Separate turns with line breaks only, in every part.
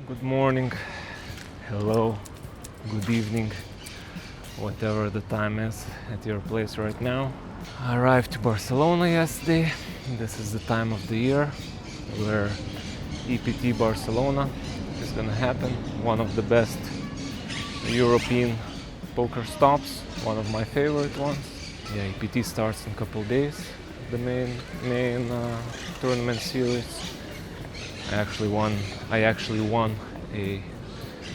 Good morning, hello, good evening, whatever the time is at your place right now. I arrived to Barcelona yesterday. This is the time of the year where EPT Barcelona is gonna happen. One of the best European poker stops, one of my favorite ones. Yeah, EPT starts in a couple days. The main tournament series. I actually won a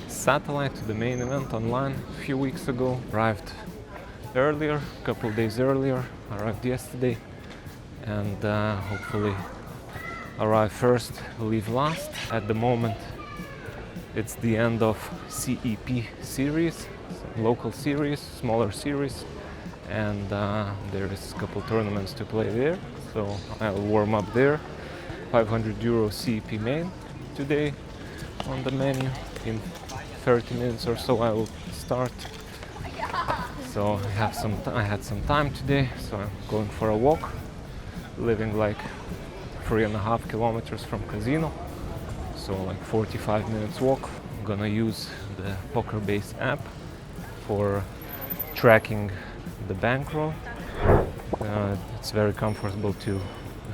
satellite to the main event online a few weeks ago. Arrived earlier, a couple days earlier. Arrived yesterday, and hopefully arrive first, leave last. At the moment, it's the end of CEP series, local series, smaller series, and there is a couple tournaments to play there. So I'll warm up there. 500 euro CEP main today on the menu. In 30 minutes or so I will start. So I had some time today, so I'm going for a walk, living like 3.5 kilometers from casino, so like 45 minutes walk. I'm gonna use the Pokerbase.app for tracking the bankroll. It's very comfortable to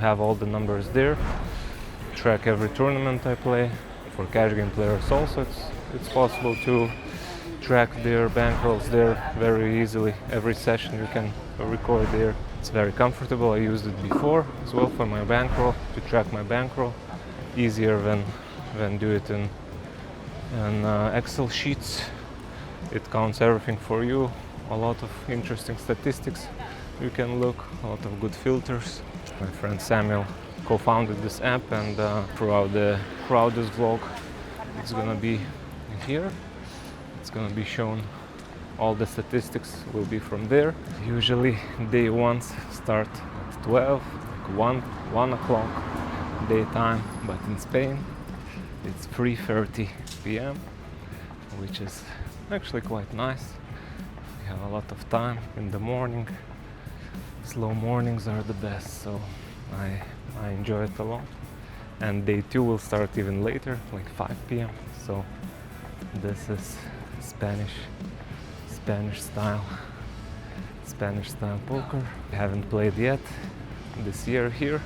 have all the numbers there, track every tournament I play. For cash game players also it's possible to track their bankrolls there very easily. Every session you can record there. It's very comfortable. I used it before as well for my bankroll, to track my bankroll. Easier than do it in Excel sheets. It counts everything for you. A lot of interesting statistics you can look, a lot of good filters. My friend Samuel co-founded this app, and throughout this vlog it's gonna be here. It's gonna be shown. All the statistics will be from there. Usually day ones start at 12, like 1 o'clock daytime, but in Spain it's 3:30 p.m., which is actually quite nice. We have a lot of time in the morning. Slow mornings are the best, so I enjoy it a lot. And day 2 will start even later, like 5 p.m. So this is Spanish style poker. I haven't played yet this year here,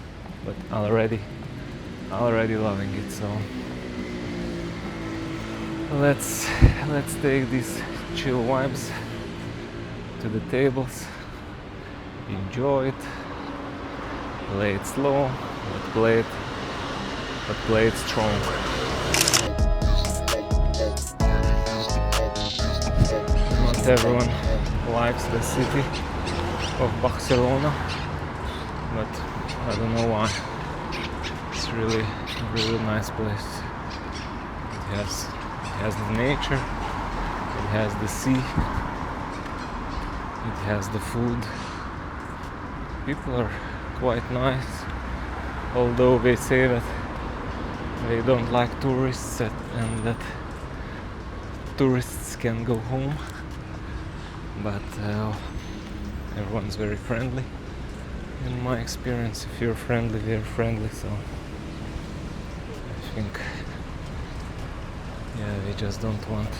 but already loving it. So let's take these chill vibes to the tables. Enjoy it. Play it slow, but play it strong. Not everyone likes the city of Barcelona, but I don't know why. It's really nice place. It has the nature, it has the sea, it has the food. People are quite nice, although they say that they don't like tourists and that tourists can go home, but everyone's very friendly. In my experience, if you're friendly, they're friendly, so I think, yeah, they just don't want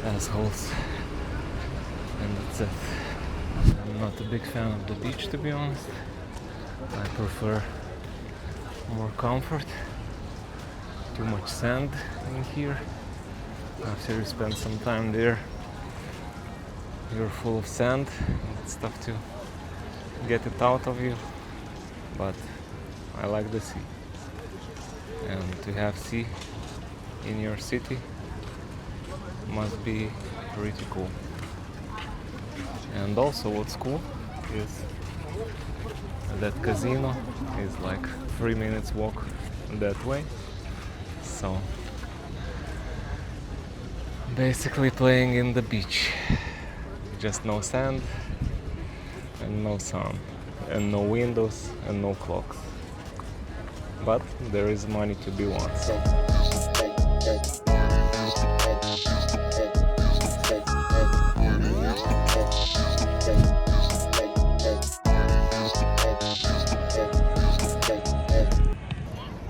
assholes, and that's it. I'm not a big fan of the beach, to be honest. I prefer more comfort. Too much sand in here. After you spend some time there, you're full of sand. It's tough to get it out of you. But I like the sea. And to have sea in your city must be pretty cool. And also what's cool is that casino is like 3 minutes walk that way. So basically playing in the beach. Just no sand and no sun and no windows and no clocks. But there is money to be won.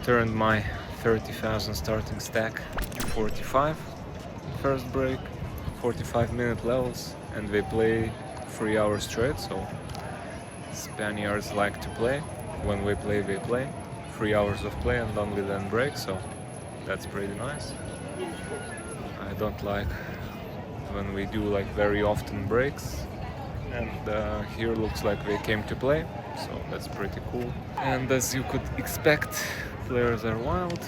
Turned my 30,000 starting stack, 45 first break, 45-minute levels, and they play 3 hours straight, so Spaniards like to play. When we play, they play 3 hours of play and only then break, so that's pretty nice. I don't like when we do like very often breaks, and here looks like they came to play, so that's pretty cool. And as you could expect, players are wild.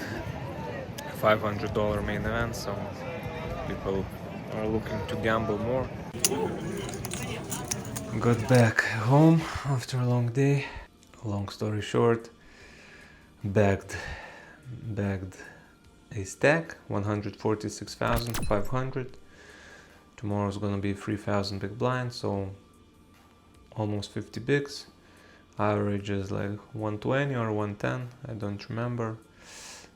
$500 main event, so people are looking to gamble more. Got back home after a long day. Long story short, bagged a stack, 146,500. Tomorrow's gonna be 3,000 big blinds, so almost 50 bigs. Average is like 120 or 110, I don't remember.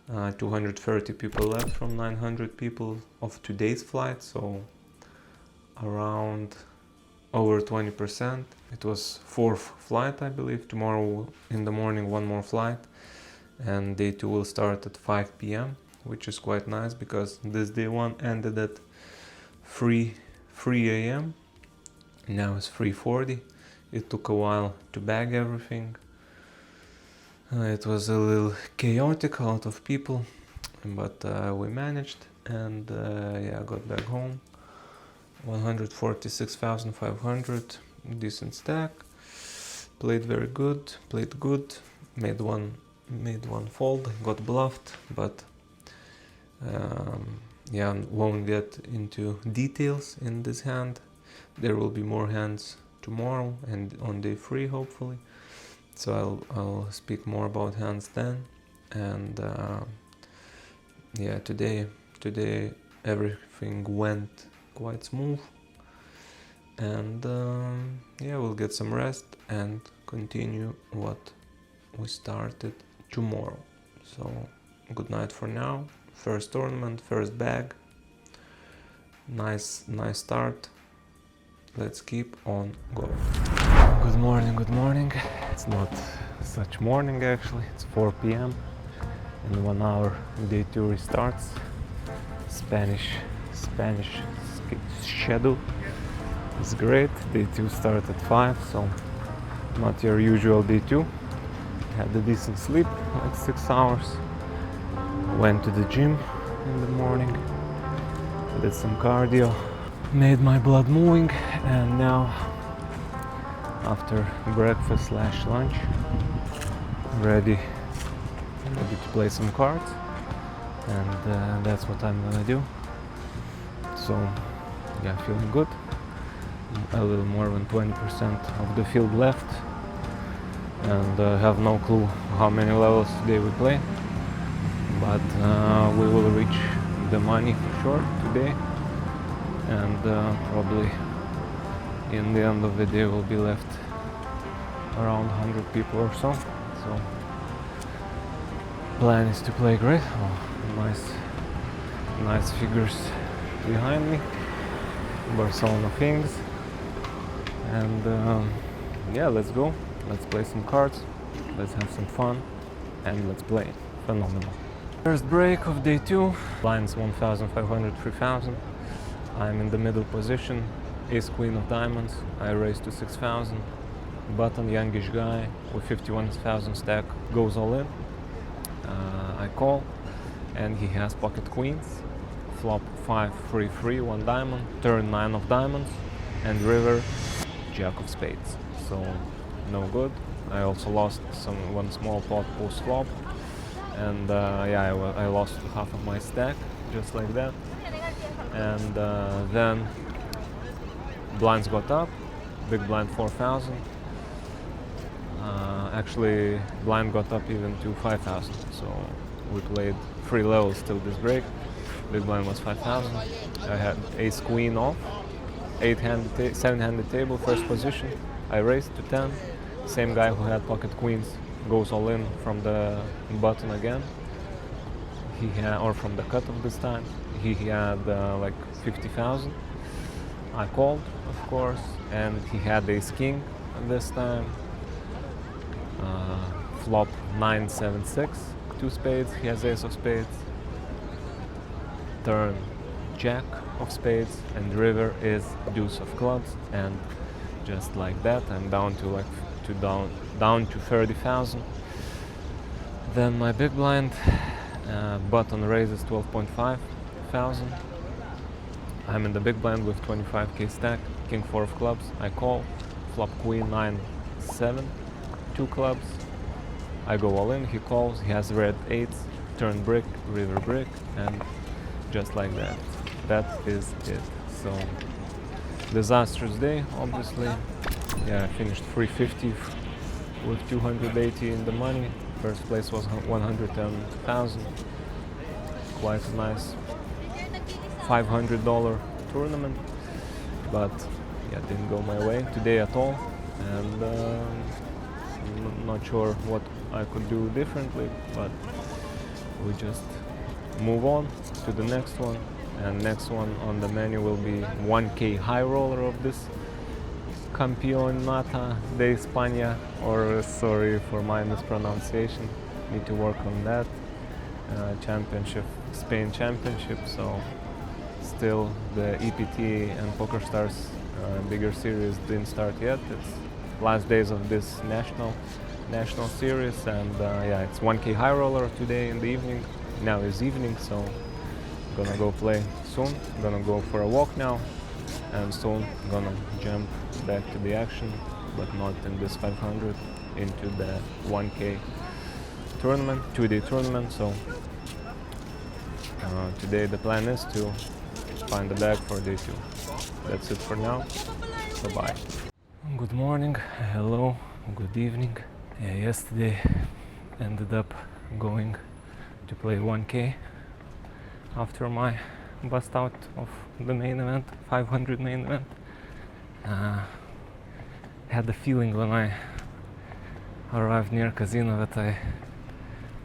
230 people left from 900 people of today's flight, so around over 20%. It was 4th flight, I believe. Tomorrow in the morning, one more flight, and day 2 will start at 5 p.m, which is quite nice because this day 1 ended at 3 a.m. Now it's 3:40. It took a while to bag everything. It was a little chaotic, a lot of people, but we managed, and yeah, got back home. 146,500, decent stack. Played very good, played good. Made one fold, got bluffed, but yeah, won't get into details in this hand. There will be more hands tomorrow and on day 3 hopefully, so I'll speak more about hands then. And yeah, today everything went quite smooth, and yeah, we'll get some rest and continue what we started tomorrow. So good night for now. First tournament, first bag, nice start. Let's keep on going. Good morning. It's not such morning actually, it's 4 p.m. In 1 hour day 2 restarts. Spanish schedule is great. Day 2 started at 5, so not your usual day 2. Had a decent sleep, like 6 hours. Went to the gym in the morning, did some cardio, made my blood moving, and now after breakfast / lunch, ready to play some cards, and that's what I'm gonna do. So yeah, feeling good. A little more than 20% of the field left, and have no clue how many levels today we play, but we will reach the money for sure today, and probably in the end of the day will be left around 100 people or so. So plan is to play great. Oh, nice figures behind me, Barcelona things, and yeah, let's go. Let's play some cards, let's have some fun, and let's play phenomenal. First break of day 2, blinds 1,500, 3,000. I'm in the middle position, ace queen of diamonds. I raise to 6,000. Button, youngish guy with 51,000 stack goes all in. I call, and he has pocket queens. Flop 5, 3, 3, 1 diamond. Turn 9 of diamonds, and river jack of spades. So no good. I also lost one small pot post flop, and yeah, I lost half of my stack just like that. And then blinds got up, big blind 4,000. Actually, blind got up even to 5,000. So we played 3 levels till this break. Big blind was 5,000. I had ace queen off, 7-handed table, first position. I raised to 10. Same guy who had pocket queens goes all in from the button again. He had, or from the cutoff this time. He had like 50,000. I called, of course, and he had ace king this time. Flop 9, 7, 6 2 spades, he has ace of spades. Turn jack of spades, and river is deuce of clubs, and just like that I'm down to down to 30,000. Then my big blind button raises 12.5 thousand. I'm in the big blind with 25k stack, king 4 of clubs. I call, flop queen 9-7, 2 clubs. I go all in, he calls, he has red 8s, turn brick, river brick, and just like that. That is it. So, disastrous day, obviously. Yeah, I finished 350 with 280 in the money. First place was 110,000. Quite a nice $500 tournament, but yeah, didn't go my way today at all, and I'm not sure what I could do differently, but we just move on to the next one, and next one on the menu will be 1k high roller of this Campeonato de Espana, or sorry for my mispronunciation, need to work on that. Championship, Spain championship, so still the EPT and Pokerstars bigger series didn't start yet. It's last days of this national series, and yeah, it's 1k high roller today in the evening. Now is evening, so I'm gonna go play soon. I'm gonna go for a walk now, and soon I'm gonna jump back to the action, but not in this 500, into the 1k tournament, 2-day tournament. So today the plan is to find the bag for day 2. That's it for now. Bye bye. Good morning, hello, good evening. Yeah, yesterday ended up going to play 1k after my bust out of the main event, 500 main event. Had the feeling when I arrived near casino that I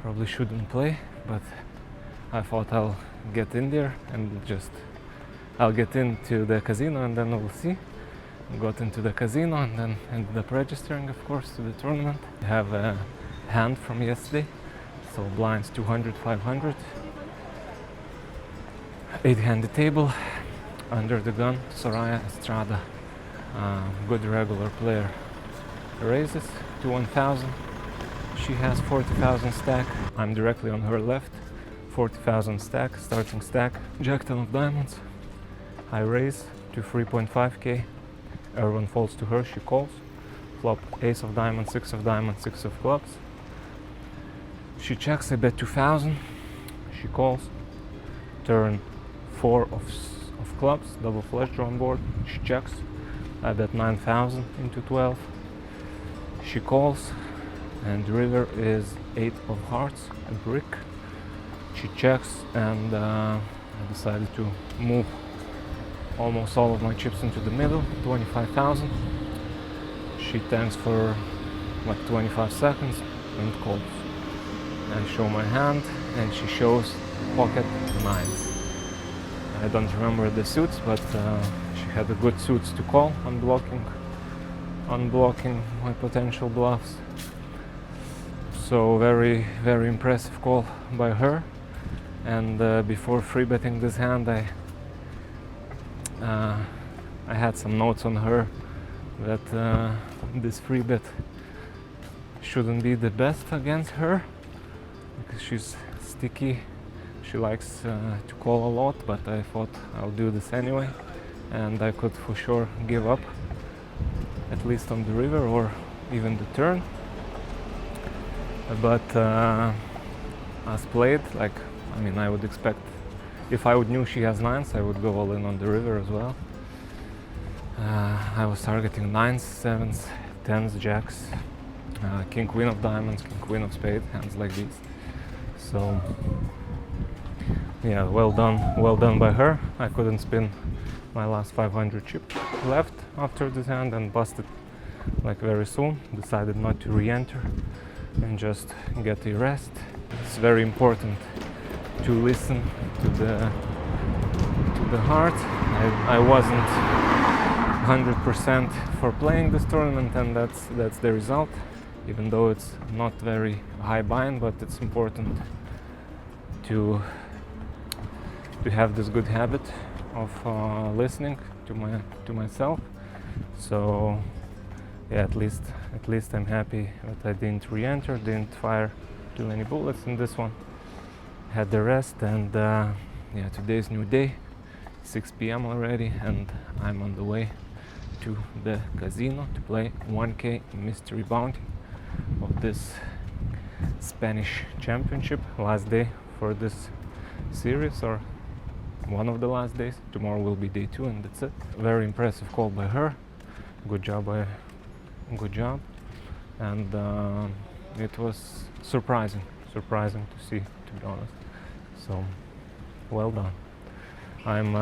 probably shouldn't play, but I thought I'll get in there and I'll get into the casino and then we'll see. Got into the casino and then ended up registering, of course, to the tournament. I have a hand from yesterday, so blinds 200, 500. 8-handed table, under the gun, Soraya Estrada, good regular player, raises to 1,000. She has 40,000 stack. I'm directly on her left. 40,000 stack, starting stack. Jack 10 of diamonds. I raise to 3.5k. Everyone falls to her, she calls. Flop ace of diamonds, 6 of diamonds, 6 of clubs. She checks, I bet 2,000. She calls. Turn 4 of clubs, double flush draw on board. She checks. I bet 9,000 into 12. She calls, and river is 8 of hearts, a brick. She checks, and I decided to move almost all of my chips into the middle, 25,000. She thanks for like 25 seconds and calls. I show my hand, and she shows pocket nines. I don't remember the suits, but she had a good suits to call, unblocking my potential bluffs. So very, very impressive call by her. And before free betting this hand, I had some notes on her that this free bet shouldn't be the best against her because she's sticky. She likes to call a lot, but I thought I'll do this anyway, and I could for sure give up, at least on the river or even the turn. But as played, I would expect, if I would knew she has nines, I would go all in on the river as well. I was targeting nines, sevens, tens, jacks, king, queen of diamonds, king, queen of spades, hands like these. So yeah, well done by her. I couldn't spin my last 500 chip left after this hand and busted like very soon. Decided not to re-enter and just get a rest. It's very important to listen to the heart. I wasn't 100% for playing this tournament, and that's the result. even though it's not very high buy-in, but it's important to have this good habit of listening to myself. So yeah, at least I'm happy that I didn't re-enter, didn't fire too many bullets in this one. Had the rest, and yeah, today's new day, 6 p.m. already, and I'm on the way to the casino to play 1K mystery bounty of this Spanish championship. Last day for this series, or one of the last days. Tomorrow will be day 2, and that's it. Very impressive call by her. Good job, and it was surprising to see, to be honest. So well done. I'm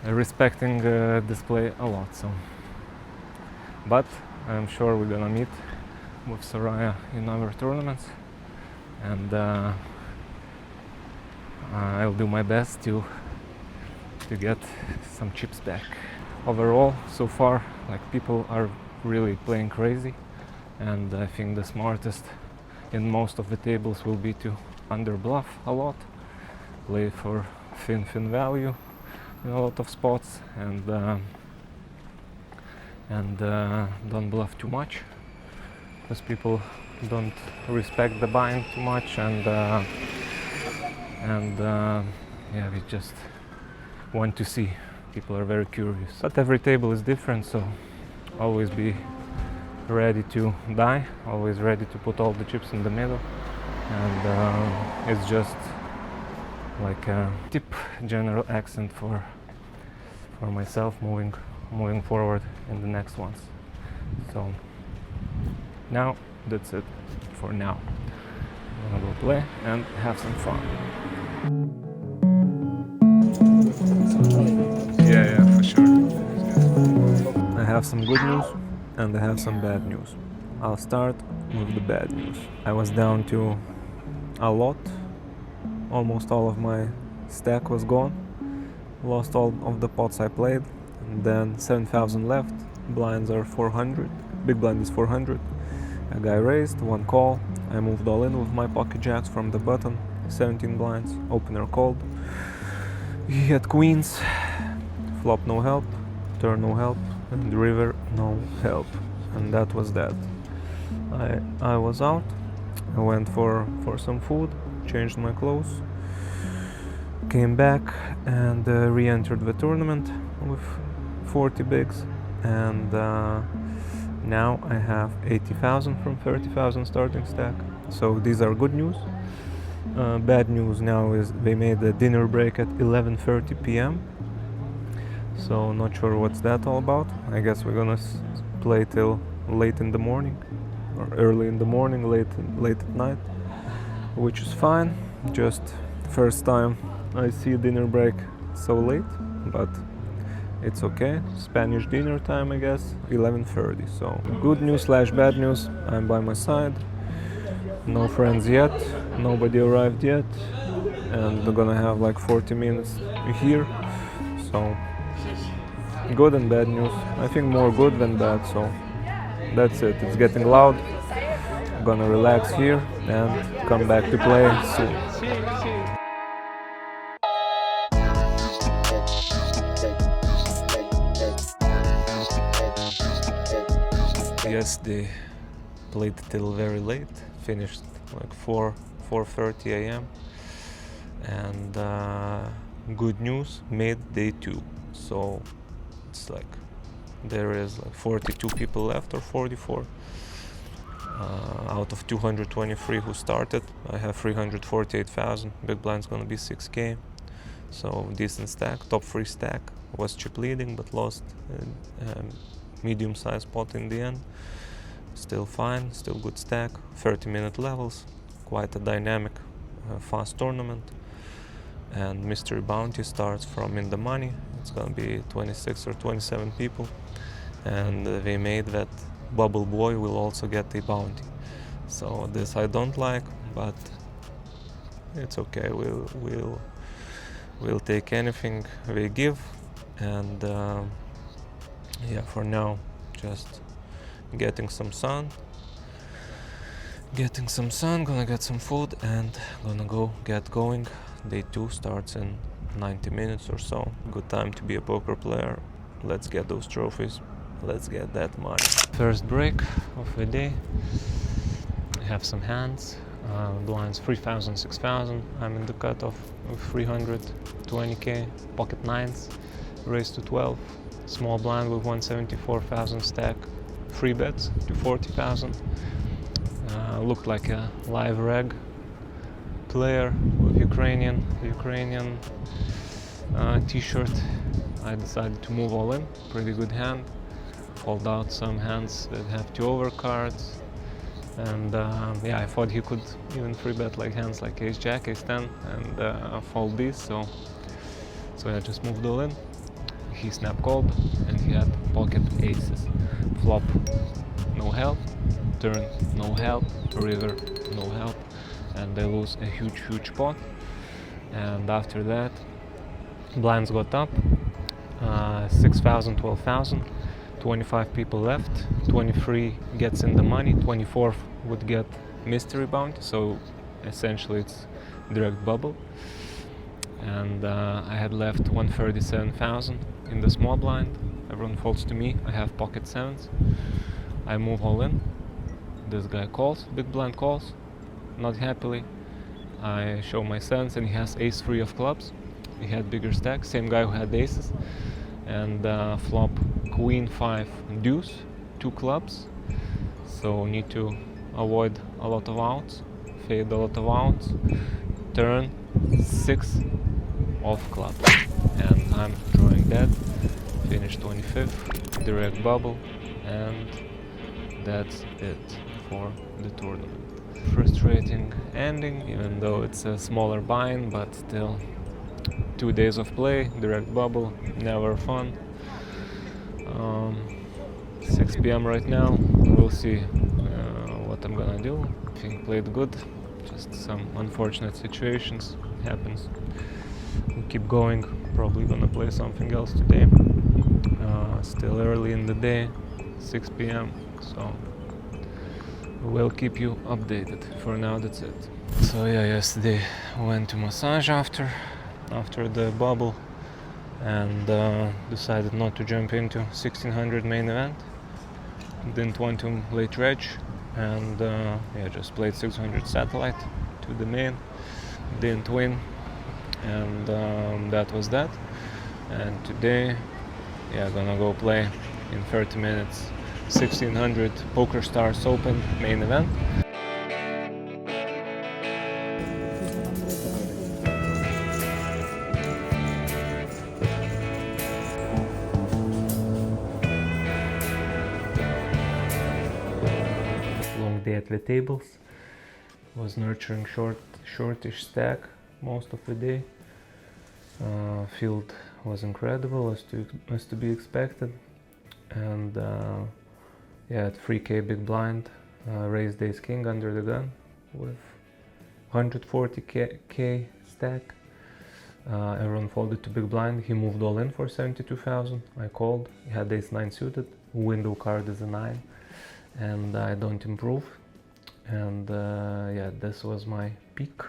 respecting this play a lot. So, but I'm sure we're gonna meet with Soraya in other tournaments, and I'll do my best to get some chips back. Overall, so far, like, people are really playing crazy, and I think the smartest in most of the tables will be to underbluff a lot, play for thin value in a lot of spots, and don't bluff too much, because people don't respect the buying too much, and yeah, we just want to see. People are very curious, but every table is different, so always be ready to die, always ready to put all the chips in the middle, and it's just like a tip, general accent for myself moving forward in the next ones. So now that's it for now. I'm gonna go play and have some fun. Yeah, for sure. I have some good news and I have some bad news. I'll start with the bad news. I was down to a lot. Almost all of my stack was gone. Lost all of the pots I played. And then 7,000 left. Blinds are 400. Big blind is 400. A guy raised, one call. I moved all in with my pocket jacks from the button. 17 blinds. Opener called. He had queens. Flop no help. Turn no help. And river no help. And that was that. I was out. I went for some food. Changed my clothes. Came back and re-entered the tournament with 40 bigs. And now I have 80,000 from 30,000 starting stack. So these are good news. Bad news now is they made a dinner break at 11:30 p.m. So not sure what's that all about. I guess we're gonna play till late in the morning, or early in the morning, late at night, which is fine. Just first time I see dinner break so late, but it's okay. Spanish dinner time, I guess, 11:30. So good news / bad news. I'm by my side. No friends yet. Nobody arrived yet, and we're gonna have like 40 minutes here. So good and bad news. I think more good than bad. So that's it. It's getting loud. I'm gonna relax here and come back to play soon. Yesterday played till very late, finished like 4:30 a.m. and good news, made day 2. So it's like there is like 42 people left, or 44 out of 223 who started. I have 348,000. Big blind's gonna be 6k, so decent stack. Top 3 stack. Was chip leading but lost medium-sized pot in the end. Still fine, still good stack. 30-minute levels, quite a dynamic, fast tournament. And mystery bounty starts from in the money. It's gonna be 26 or 27 people, and they made that bubble boy will also get a bounty. So this I don't like, but it's okay. We'll take anything they give, and yeah, for now just getting some sun, gonna get some food and gonna go get going. Day 2 starts in 90 minutes or so. Good time to be a poker player. Let's get those trophies, let's get that money. First break of the day. I have some hands, blinds 3000, 6000. I'm in the cutoff of 320k, pocket 9s, raise to 12, small blind with 174,000 stack, free bets to 40,000. Looked like a live reg player with Ukrainian t-shirt. I decided to move all in, pretty good hand. Fold out some hands that have 2 overcards. And yeah, I thought he could even free bet like hands like ace jack, ace 10 and fold these, so I just moved all in. He snap called and he had pocket aces. Flop, no help. Turn, no help. River, no help. And they lose a huge pot. And after that, blinds got up, 6,000, 12,000. 25 people left, 23 gets in the money, 24th would get mystery bounty, so essentially it's direct bubble. And I had left 137,000 in the small blind. Everyone folds to me. I have pocket 7s. I move all in. This guy calls, big blind calls, not happily. I show my 7s and he has ace 3 of clubs. He had bigger stack, same guy who had aces. And flop queen 5 deuce, 2 clubs, so need to avoid a lot of outs, fade a lot of outs. Turn 6 off clubs and I'm drawing dead. Finish 25th, direct bubble, and that's it for the tournament. Frustrating ending, even though it's a smaller buy-in, but still 2 days of play, direct bubble, never fun. 6 p.m. right now, we'll see what I'm gonna do. I think played good, just some unfortunate situations, happens. We keep going, probably gonna play something else today. Still early in the day, 6 p.m. so we'll keep you updated. For now, that's it. So yeah, yesterday went to massage after the bubble and decided not to jump into 1600 main event. Didn't want to late reg and yeah, just played 600 satellite to the main. Didn't win, and that was that. And today, yeah, gonna go play in 30 minutes 1600 Pokerstars Open main event. Long day at the tables. Was nurturing shortish stack most of the day. Field was incredible as to be expected, and yeah, at 3k big blind, raised ace king under the gun with 140k stack. Everyone folded to big blind. He moved all in for 72,000. I called. He had ace 9 suited. Window card is a 9, and I don't improve. And yeah, this was my peak.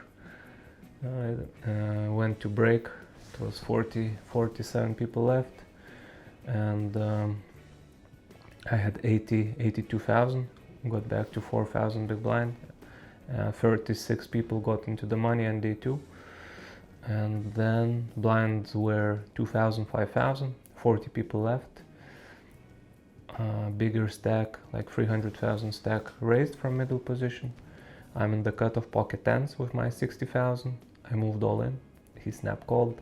I went to break. It was 47 people left, and I had 82,000. Got back to 4,000 big blind. 36 people got into the money on day 2, and then blinds were 2,000, 5,000. 40 people left. Bigger stack, like 300,000 stack raised from middle position. I'm in the cut of pocket 10s with my 60,000. I moved all in. He snap called,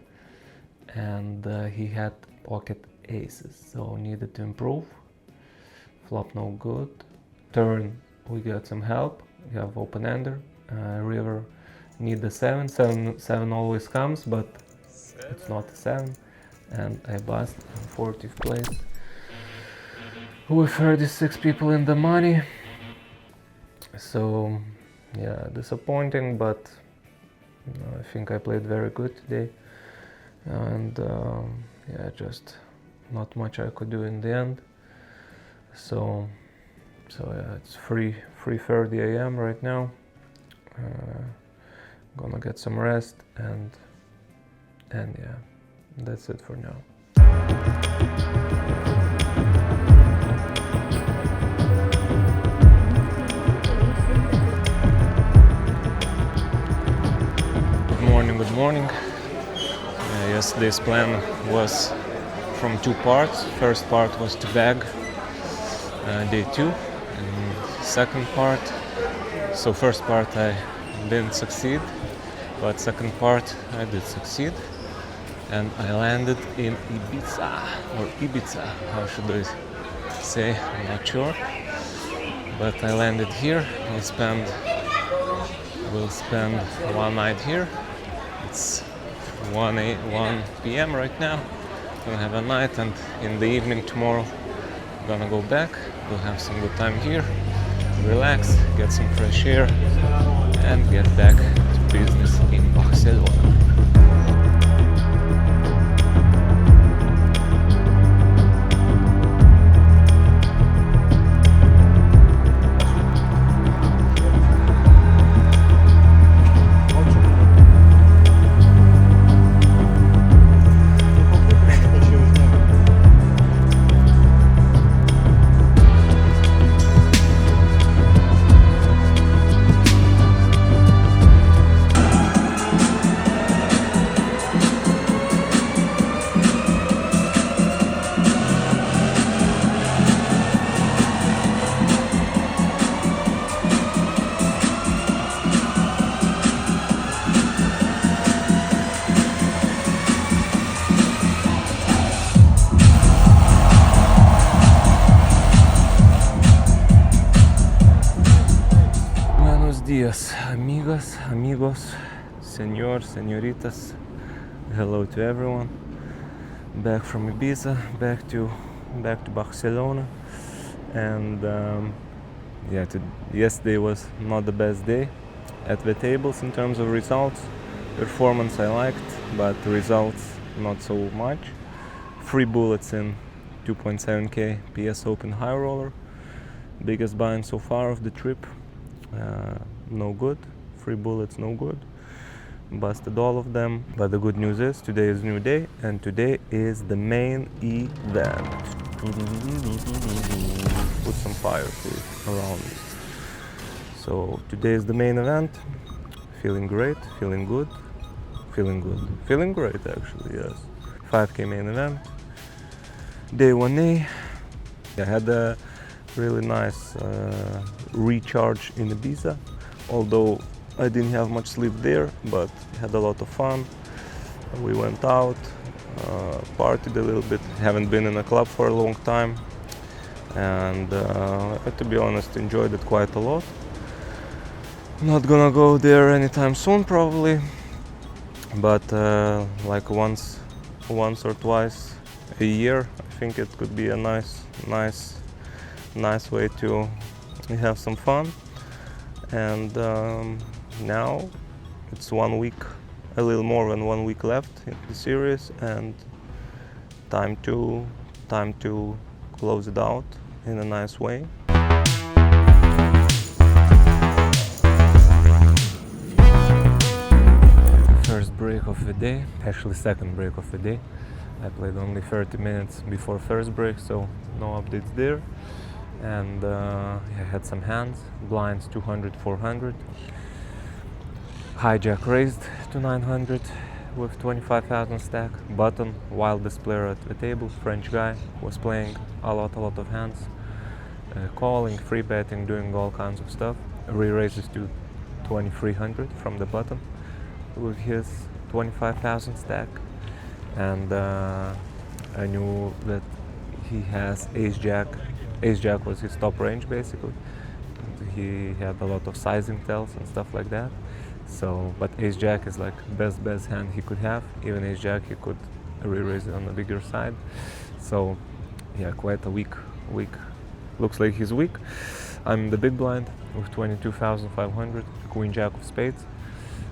and he had pocket aces, so needed to improve. Flop no good. Turn we got some help. We have open ender. River need the 7. 7 always comes, but it's not a 7. And I bust in 40th place with 36 people in the money. So yeah, disappointing, but I think I played very good today. And yeah, just not much I could do in the end. So So yeah, it's 3:30 a.m. right now. Gonna get some rest and yeah, that's it for now. Good morning. Yesterday's plan was from two parts. First part was to bag day 2, and second part. So first part I didn't succeed, but second part I did succeed, and I landed in Ibiza, or Ibiza, how should I say, I'm not sure, but I landed here. We'll spend one night here. It's 1 p.m. right now. Gonna have a night, and in the evening tomorrow gonna go back. We'll have some good time here, relax, get some fresh air, and get back to business in Barcelona. Días, amigas, amigos, señor, señoritas. Hello to everyone. Back from Ibiza, back to Barcelona, and yesterday was not the best day at the tables in terms of results. Performance I liked, but results not so much. 3 bullets in 2.7k PS Open High Roller. Biggest buy-in so far of the trip. No good. 3 bullets, no good. Busted all of them. But the good news is today is new day, and today is the main event. Put some fire please around me. So today is the main event. Feeling great, feeling good, feeling great actually, yes. 5k main event. Day 1A. I had a really nice recharge in Ibiza, although I didn't have much sleep there, but had a lot of fun. We went out, partied a little bit, haven't been in a club for a long time, and to be honest, enjoyed it quite a lot. Not gonna go there anytime soon probably, but like once or twice a year, I think it could be a nice way to have some fun. And now it's 1 week, a little more than 1 week left in the series, and time to close it out in a nice way. First break of the day, actually second break of the day. I played only 30 minutes before first break, so no updates there. And I had some hands, blinds 200, 400. Hijack raised to 900 with 25,000 stack. Button, wildest player at the table, French guy, was playing a lot of hands. Calling, free betting, doing all kinds of stuff. Re-raises to 2,300 from the button with his 25,000 stack. And I knew that he has ace-jack. Ace-jack was his top range basically. He had a lot of sizing tells and stuff like that. So, but ace-jack is like best hand he could have. Even ace-jack he could re-raise it on the bigger side. So, yeah, quite a weak. Looks like he's weak. I'm the big blind with 22,500. Queen-jack of spades.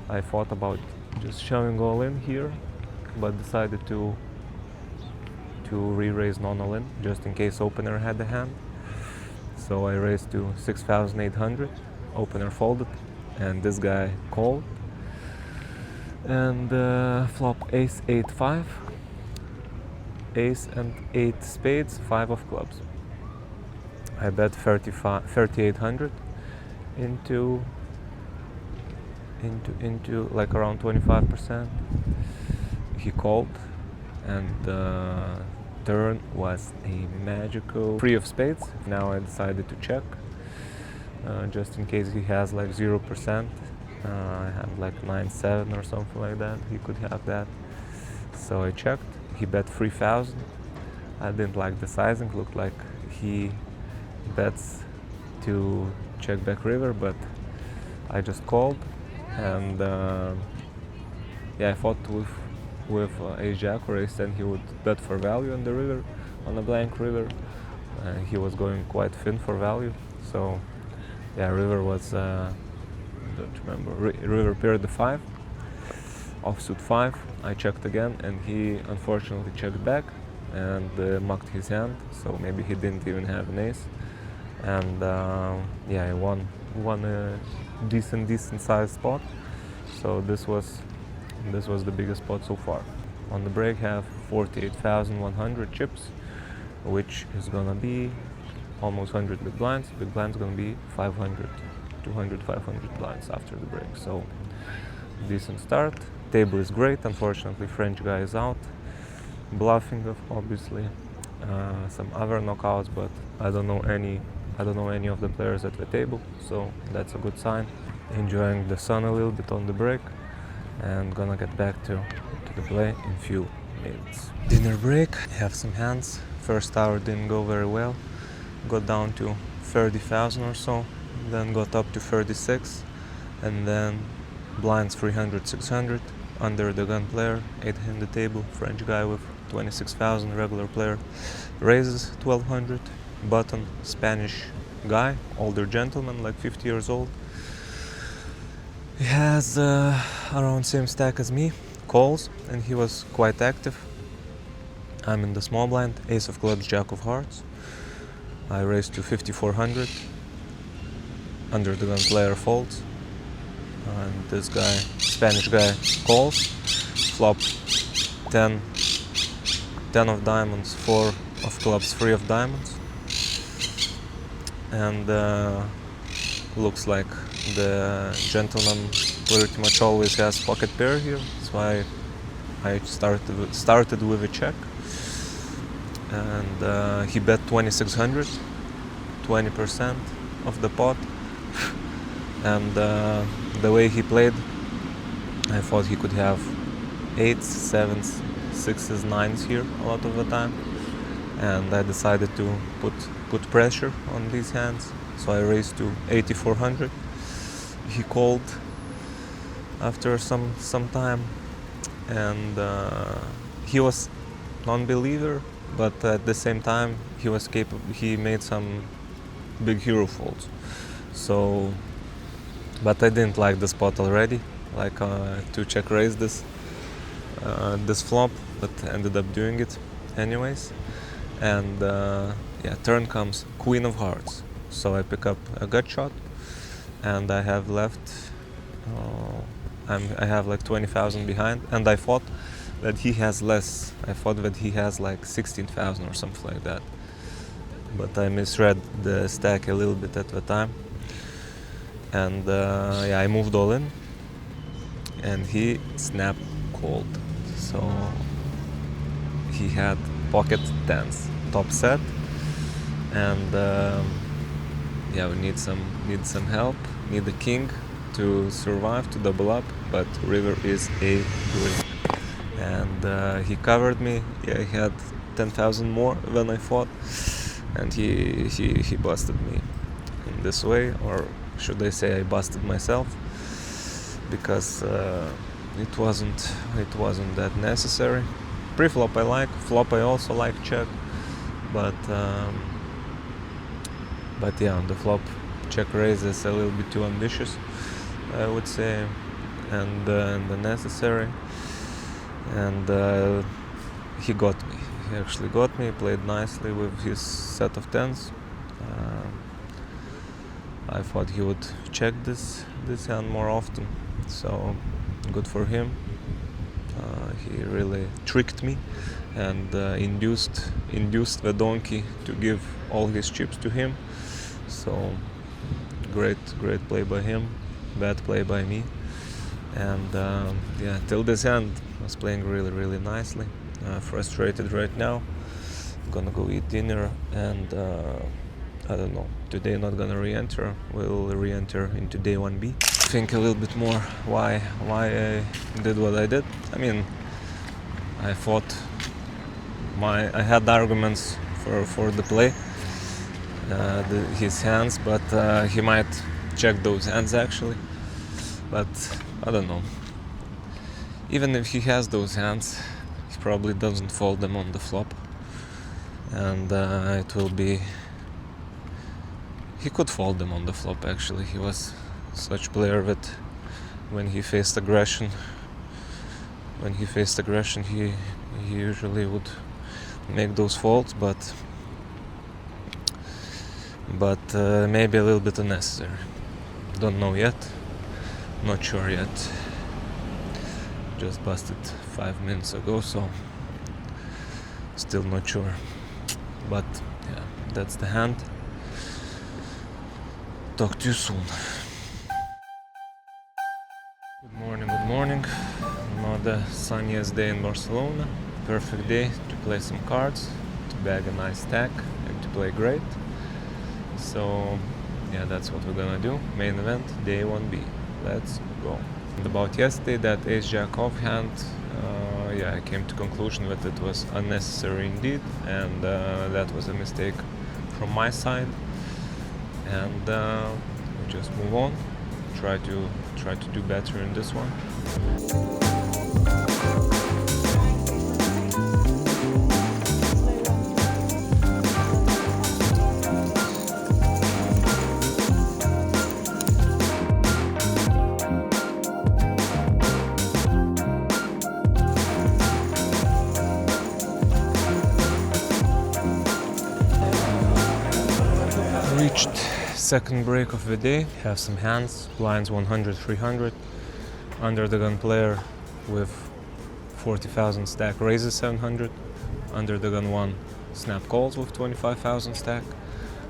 I thought about just shoving all in here, but decided to re-raise non-all in just in case opener had the hand. So So I raised to 6,800, opener folded, and this guy called. And flop ace 8-5, ace and 8 spades, 5 of clubs. I bet 3,800 into like around 25%. He called, and turn was a magical 3 of spades. Now I decided to check, just in case he has like 0%. I have like 9-7 or something like that. He could have that. So I checked. He bet 3,000. I didn't like the sizing. Looked like he bets to check back river, but I just called. And yeah, I thought with ace jack or ace 10 he would bet for value on the river, on a blank river. He was going quite thin for value. So yeah, river was don't remember, river paired the 5, offsuit 5. I checked again, and he unfortunately checked back and mucked his hand, so maybe he didn't even have an ace. And yeah, I won a decent sized spot. So this was the biggest spot so far. On the break, have 48,100 chips, which is gonna be almost 100 big blinds. Big blinds gonna be 500, 200, 500 blinds after the break. So decent start. Table is great. Unfortunately, French guy is out, bluffing obviously. Some other knockouts, but I don't know any of the players at the table, so that's a good sign. Enjoying the sun a little bit on the break, and gonna get back to the play in few minutes. Dinner break, have some hands. First hour didn't go very well. Got down to 30,000 or so, then got up to 36, and then blinds 300, 600, under the gun player, 8-handed table, French guy with 26,000, regular player raises 1,200, button, Spanish guy, older gentleman, like 50 years old. He has around same stack as me, calls, and he was quite active. I'm in the small blind, ace of clubs, jack of hearts. I raised to 5,400, under the gun player folds, and this guy, Spanish guy, calls. Flop 10 of diamonds, 4 of clubs, 3 of diamonds, and looks like the gentleman pretty much always has pocket pair here. That's why I started with a check, and he bet 2,600, 20% of the pot. And the way he played, I thought he could have 8s, 7s, 6s, 9s here a lot of the time, and I decided to put pressure on these hands. So I raised to 8,400. He called after some time, and he was non-believer, but at the same time he was capable. He made some big hero folds. So, but I didn't like the spot already, like to check raise this flop, but ended up doing it anyways. And yeah, turn comes queen of hearts. So I pick up a gut shot, and I have left. I have like 20,000 behind, and I thought that he has less. I thought that he has like 16,000 or something like that. But I misread the stack a little bit at the time, and yeah, I moved all in, and he snap called. So he had pocket tens, top set, and yeah, we need some help. Need the king to survive, to double up, but river is a green, and he covered me. Yeah, he had 10,000 more than I thought, and he busted me in this way, or should I say I busted myself, because it wasn't that necessary. Pre-flop I like, flop I also like check, but yeah, on the flop check raise is a little bit too ambitious, I would say, and unnecessary. And he got me. He actually got me. Played nicely with his set of tens. I thought he would check this hand more often, so good for him. He really tricked me and induced the donkey to give all his chips to him. So great play by him, bad play by me. And yeah, till this end I was playing really nicely. Frustrated right now. Gonna go eat dinner, and I don't know, today not gonna re-enter. We'll re-enter into day 1B. Think a little bit more why I did what I did. I mean, I thought I had arguments for the play, his hands, but he might check those hands actually. But I don't know. Even if he has those hands, he probably doesn't fold them on the flop, and it will be. He could fold them on the flop actually. He was such player that when he faced aggression, he usually would make those folds, but maybe a little bit unnecessary. Don't know yet. Not sure yet. Just busted 5 minutes ago, so still not sure. But yeah, that's the hand. Talk to you soon. Good morning. Another sunniest day in Barcelona. Perfect day to play some cards, to bag a nice stack, and to play great. So yeah, that's what we're gonna do. Main event, day 1B. Let's go. And about yesterday, that ace-jack off hand, yeah, I came to conclusion that it was unnecessary indeed, and that was a mistake from my side. And we just move on. Try to do better in this one. Reached second break of the day. Have some hands, blinds 100, 300. Under the gun player with 40,000 stack raises 700. Under the gun 1 snap calls with 25,000 stack.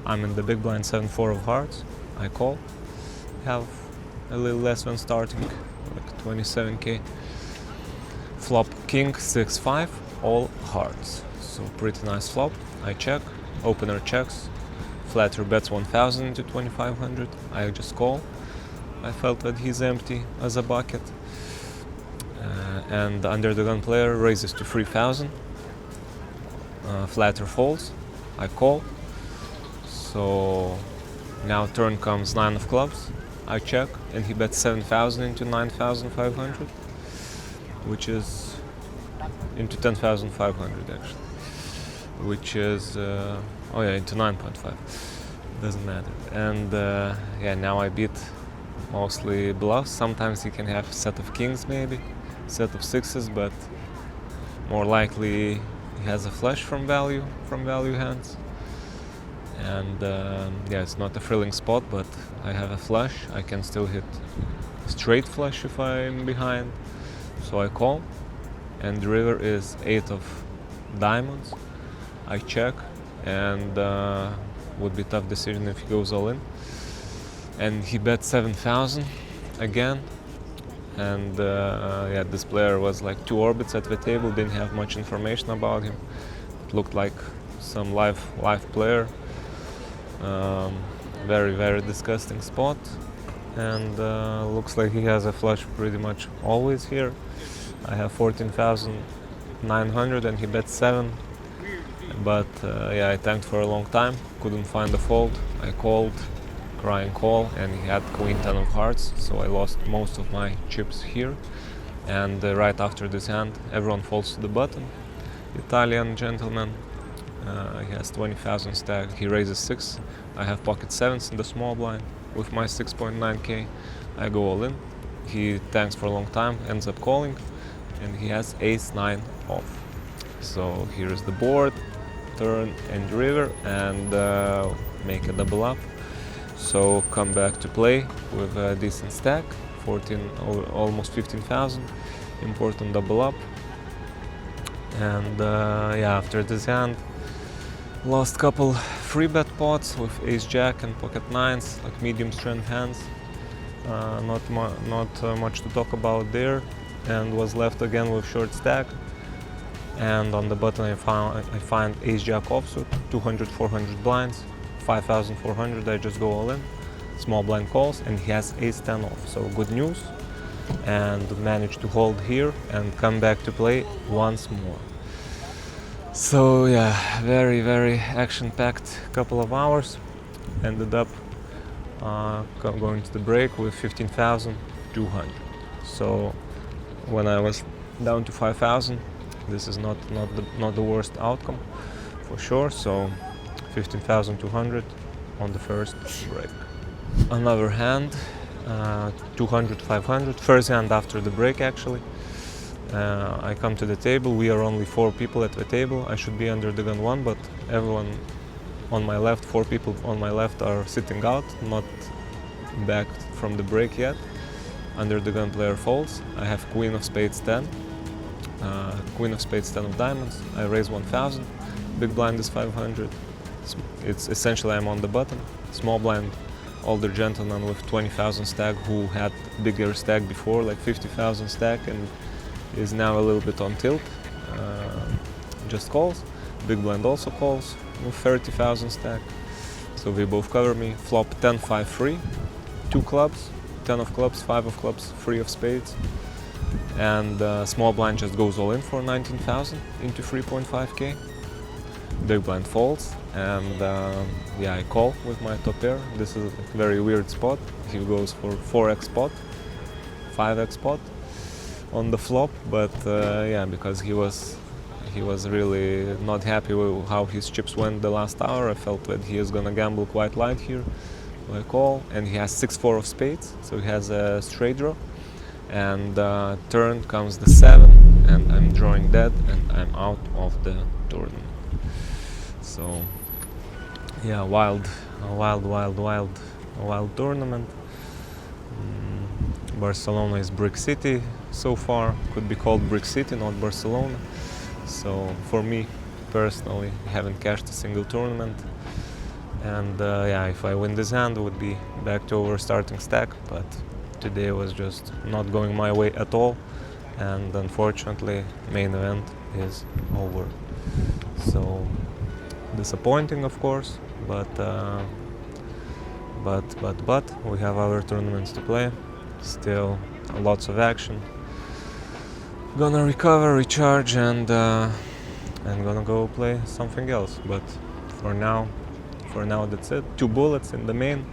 I'm in the big blind 7-4 of hearts. I call. Have a little less than starting, like 27k. Flop king 6-5, all hearts. So pretty nice flop. I check. Opener checks. Flatter bets 1,000 into 2,500. I just call. I felt that he's empty as a bucket. And under the gun player raises to 3,000. Flatter folds. I call. So now turn comes 9 of clubs. I check, and he bets 7,000 into 9,500, which is into 10,500 actually, which is. Oh yeah, into 9.5. Doesn't matter. And yeah, now I beat mostly bluffs. Sometimes he can have a set of kings, maybe set of sixes, but more likely he has a flush from value hands. And yeah, it's not a thrilling spot, but I have a flush. I can still hit straight flush if I'm behind. So I call, and the river is 8 of diamonds. I check. And would be tough decision if he goes all in. And he bet 7,000 again. And yeah, this player was like 2 orbits at the table, didn't have much information about him. It looked like some live player. Very disgusting spot. And looks like he has a flush pretty much always here. I have 14,900 and he bet 7. But yeah, I tanked for a long time, couldn't find a fold. I called, crying call, and he had queen 10 of hearts, so I lost most of my chips here. And right after this hand, everyone falls to the button. Italian gentleman, he has 20,000 stack, he raises 6. I have pocket 7s in the small blind. With my 6.9k, I go all in. He tanks for a long time, ends up calling, and he has ace-9 off. So here's the board, turn and river, and make a double up. so come back to play with a decent stack, 14 or almost 15,000, important double up. And yeah, after this hand, lost couple free bet pots with ace jack and pocket nines, like medium strength hands. Not much to talk about there, and was left again with short stack. And on the button I find ace jack offsuit, 200-400 blinds, 5,400. I just go all in, small blind calls, and he has ace 10 off. So good news, and managed to hold here and come back to play once more. So yeah, very action-packed couple of hours. Ended up going to the break with 15,200. So when I was down to 5,000, this is not the worst outcome for sure. So 15,200 on the first break. Another hand, 200-500. First hand after the break actually. I come to the table. We are only 4 people at the table. I should be under the gun 1, but everyone on my left, 4 people on my left are sitting out, not back from the break yet. Under the gun player folds. I have queen of spades 10, queen of spades 10 of diamonds. I raise 1,000. Big blind is 500. It's essentially I'm on the button. Small blind, older gentleman with 20,000 stack who had bigger stack before, like 50,000 stack, and is now a little bit on tilt. Just calls. Big blind also calls with 30,000 stack. So they both cover me. Flop 10-5 free, 2 clubs, 10 of clubs, 5 of clubs, 3 of spades. And small blind just goes all in for 19,000 into 3.5k. Big blind folds, and yeah, I call with my top pair. This is a very weird spot. He goes for 4x spot, 5x spot on the flop, but yeah, because he was really not happy with how his chips went the last hour. I felt that he is gonna gamble quite light here. So I call, and he has 6-4 of spades, so he has a straight draw. And turn comes the 7, and I'm drawing dead, and I'm out of the tournament. So yeah, wild tournament. Barcelona is brick city so far. Could be called brick city, not Barcelona. So for me personally, haven't cashed a single tournament. And yeah, if I win this hand, I would be back to our starting stack. But today was just not going my way at all, and unfortunately, main event is over. So disappointing, of course, but we have other tournaments to play. Still lots of action. Gonna recover, recharge, and gonna go play something else. But for now that's it. 2 bullets in the main.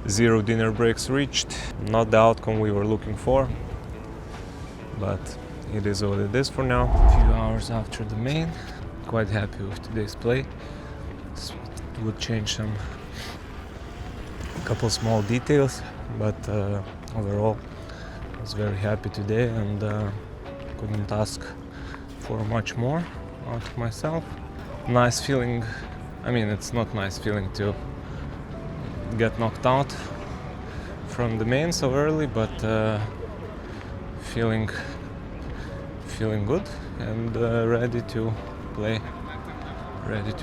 0 dinner breaks reached. Not the outcome we were looking for, but it is what it is for now. A few hours after the main. Quite happy with today's play. It would change some couple small details, but overall I was very happy today, and couldn't ask for much more out of myself. Nice feeling. I mean, it's not nice feeling to get knocked out from the main so early, but feeling good and ready to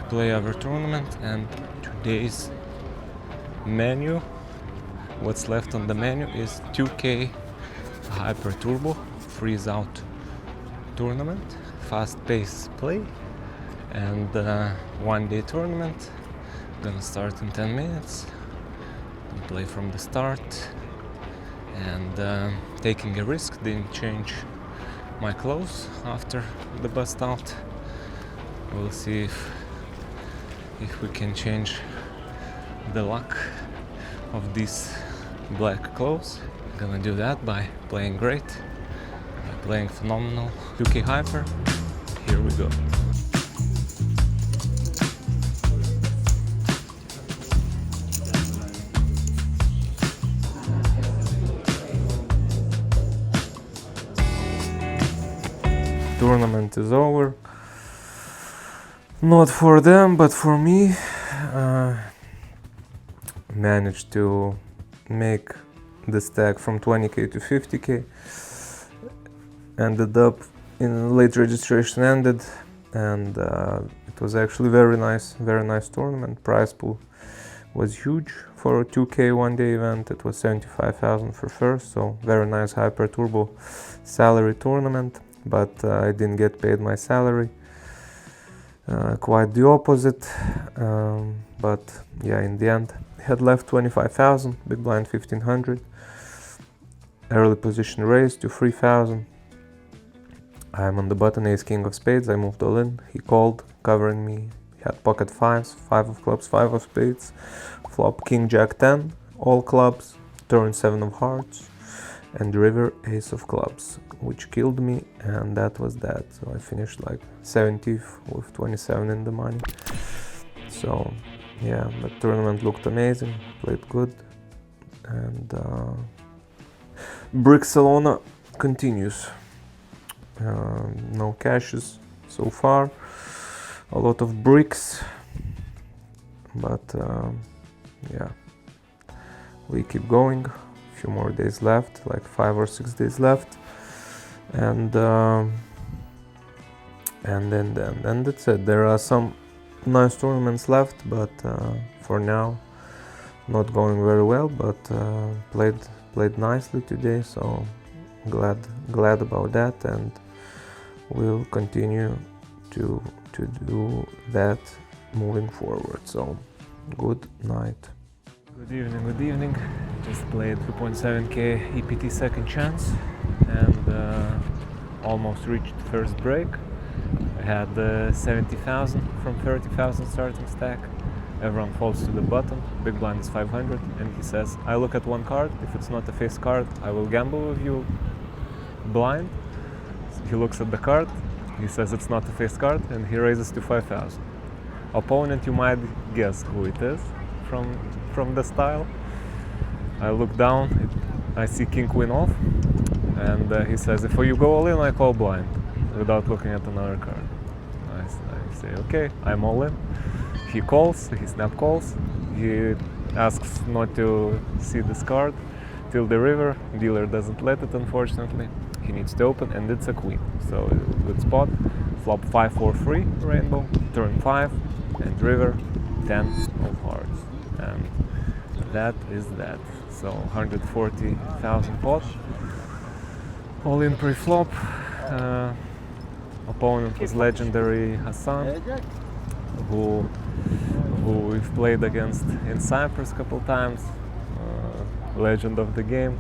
play our tournament. And today's menu, what's left on the menu is 2K Hyper Turbo Freezout tournament, fast pace play, and 1-day tournament. Gonna start in 10 minutes. Gonna play from the start, and taking a risk. Didn't change my clothes after the bust out. We'll see if we can change the luck of these black clothes. Gonna do that by playing great, by playing phenomenal 2K Hyper. Here we go. Tournament is over. Not for them, but for me. managed to make the stack from 20k to 50k. Ended up in late registration ended, and it was actually very nice tournament. Prize pool was huge for a 2k one-day event. It was 75,000 for first, so very nice hyper turbo salary tournament, but I didn't get paid my salary. Quite the opposite, but yeah, in the end had left 25,000, big blind 1500, early position raised to 3,000. I'm on the button, ace king of spades. I moved all in. He called, covering me. He had pocket fives, 5 of clubs, 5 of spades, flop king jack 10, all clubs, turn 7 of hearts, and river ace of clubs, which killed me, and that was that. So I finished like 70th with 27 in the money. So yeah, the tournament looked amazing, played good, and Barcelona continues. No cashes so far, a lot of bricks, but yeah, we keep going. A few more days left, like 5 or 6 days left, and then that's it. There are some nice tournaments left, but for now not going very well, but played nicely today, so glad about that, and we'll continue to do that moving forward. So good night. Good evening. Just played 2.7k EPT Second Chance and almost reached first break. I had 70,000 from 30,000 starting stack. Everyone falls to the button, big blind is 500, and he says, I look at one card, if it's not a face card, I will gamble with you blind. He looks at the card, he says it's not a face card, and he raises to 5,000. Opponent, you might guess who it is from the style. I look down, I see king queen off, and he says, if you go all in, I call blind, without looking at another card. I say, okay, I'm all in. He calls, he snap calls, he asks not to see this card till the river. Dealer doesn't let it, unfortunately. He needs to open, and it's a queen, so good spot. Flop 5 4 3 rainbow, turn 5, and river 10 of hearts, and that is that. So 140,000 pot, all in pre-flop. Opponent was legendary Hassan, who we've played against in Cyprus a couple times. Legend of the game.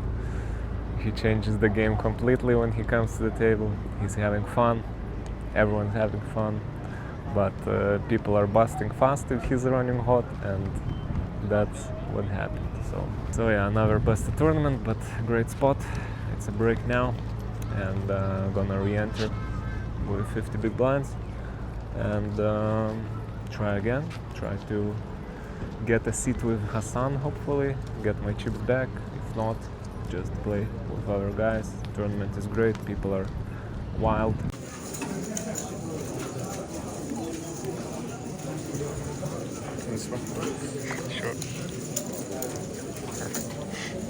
He changes the game completely when he comes to the table. He's having fun, everyone's having fun, but people are busting fast if he's running hot, and that's what happened. So yeah, another busted tournament, but great spot. It's a break now, and gonna re-enter with 50 big blinds and try again, try to get a seat with Hassan, hopefully, get my chips back. If not, just play with other guys. The tournament is great, people are wild.
This one? Sure.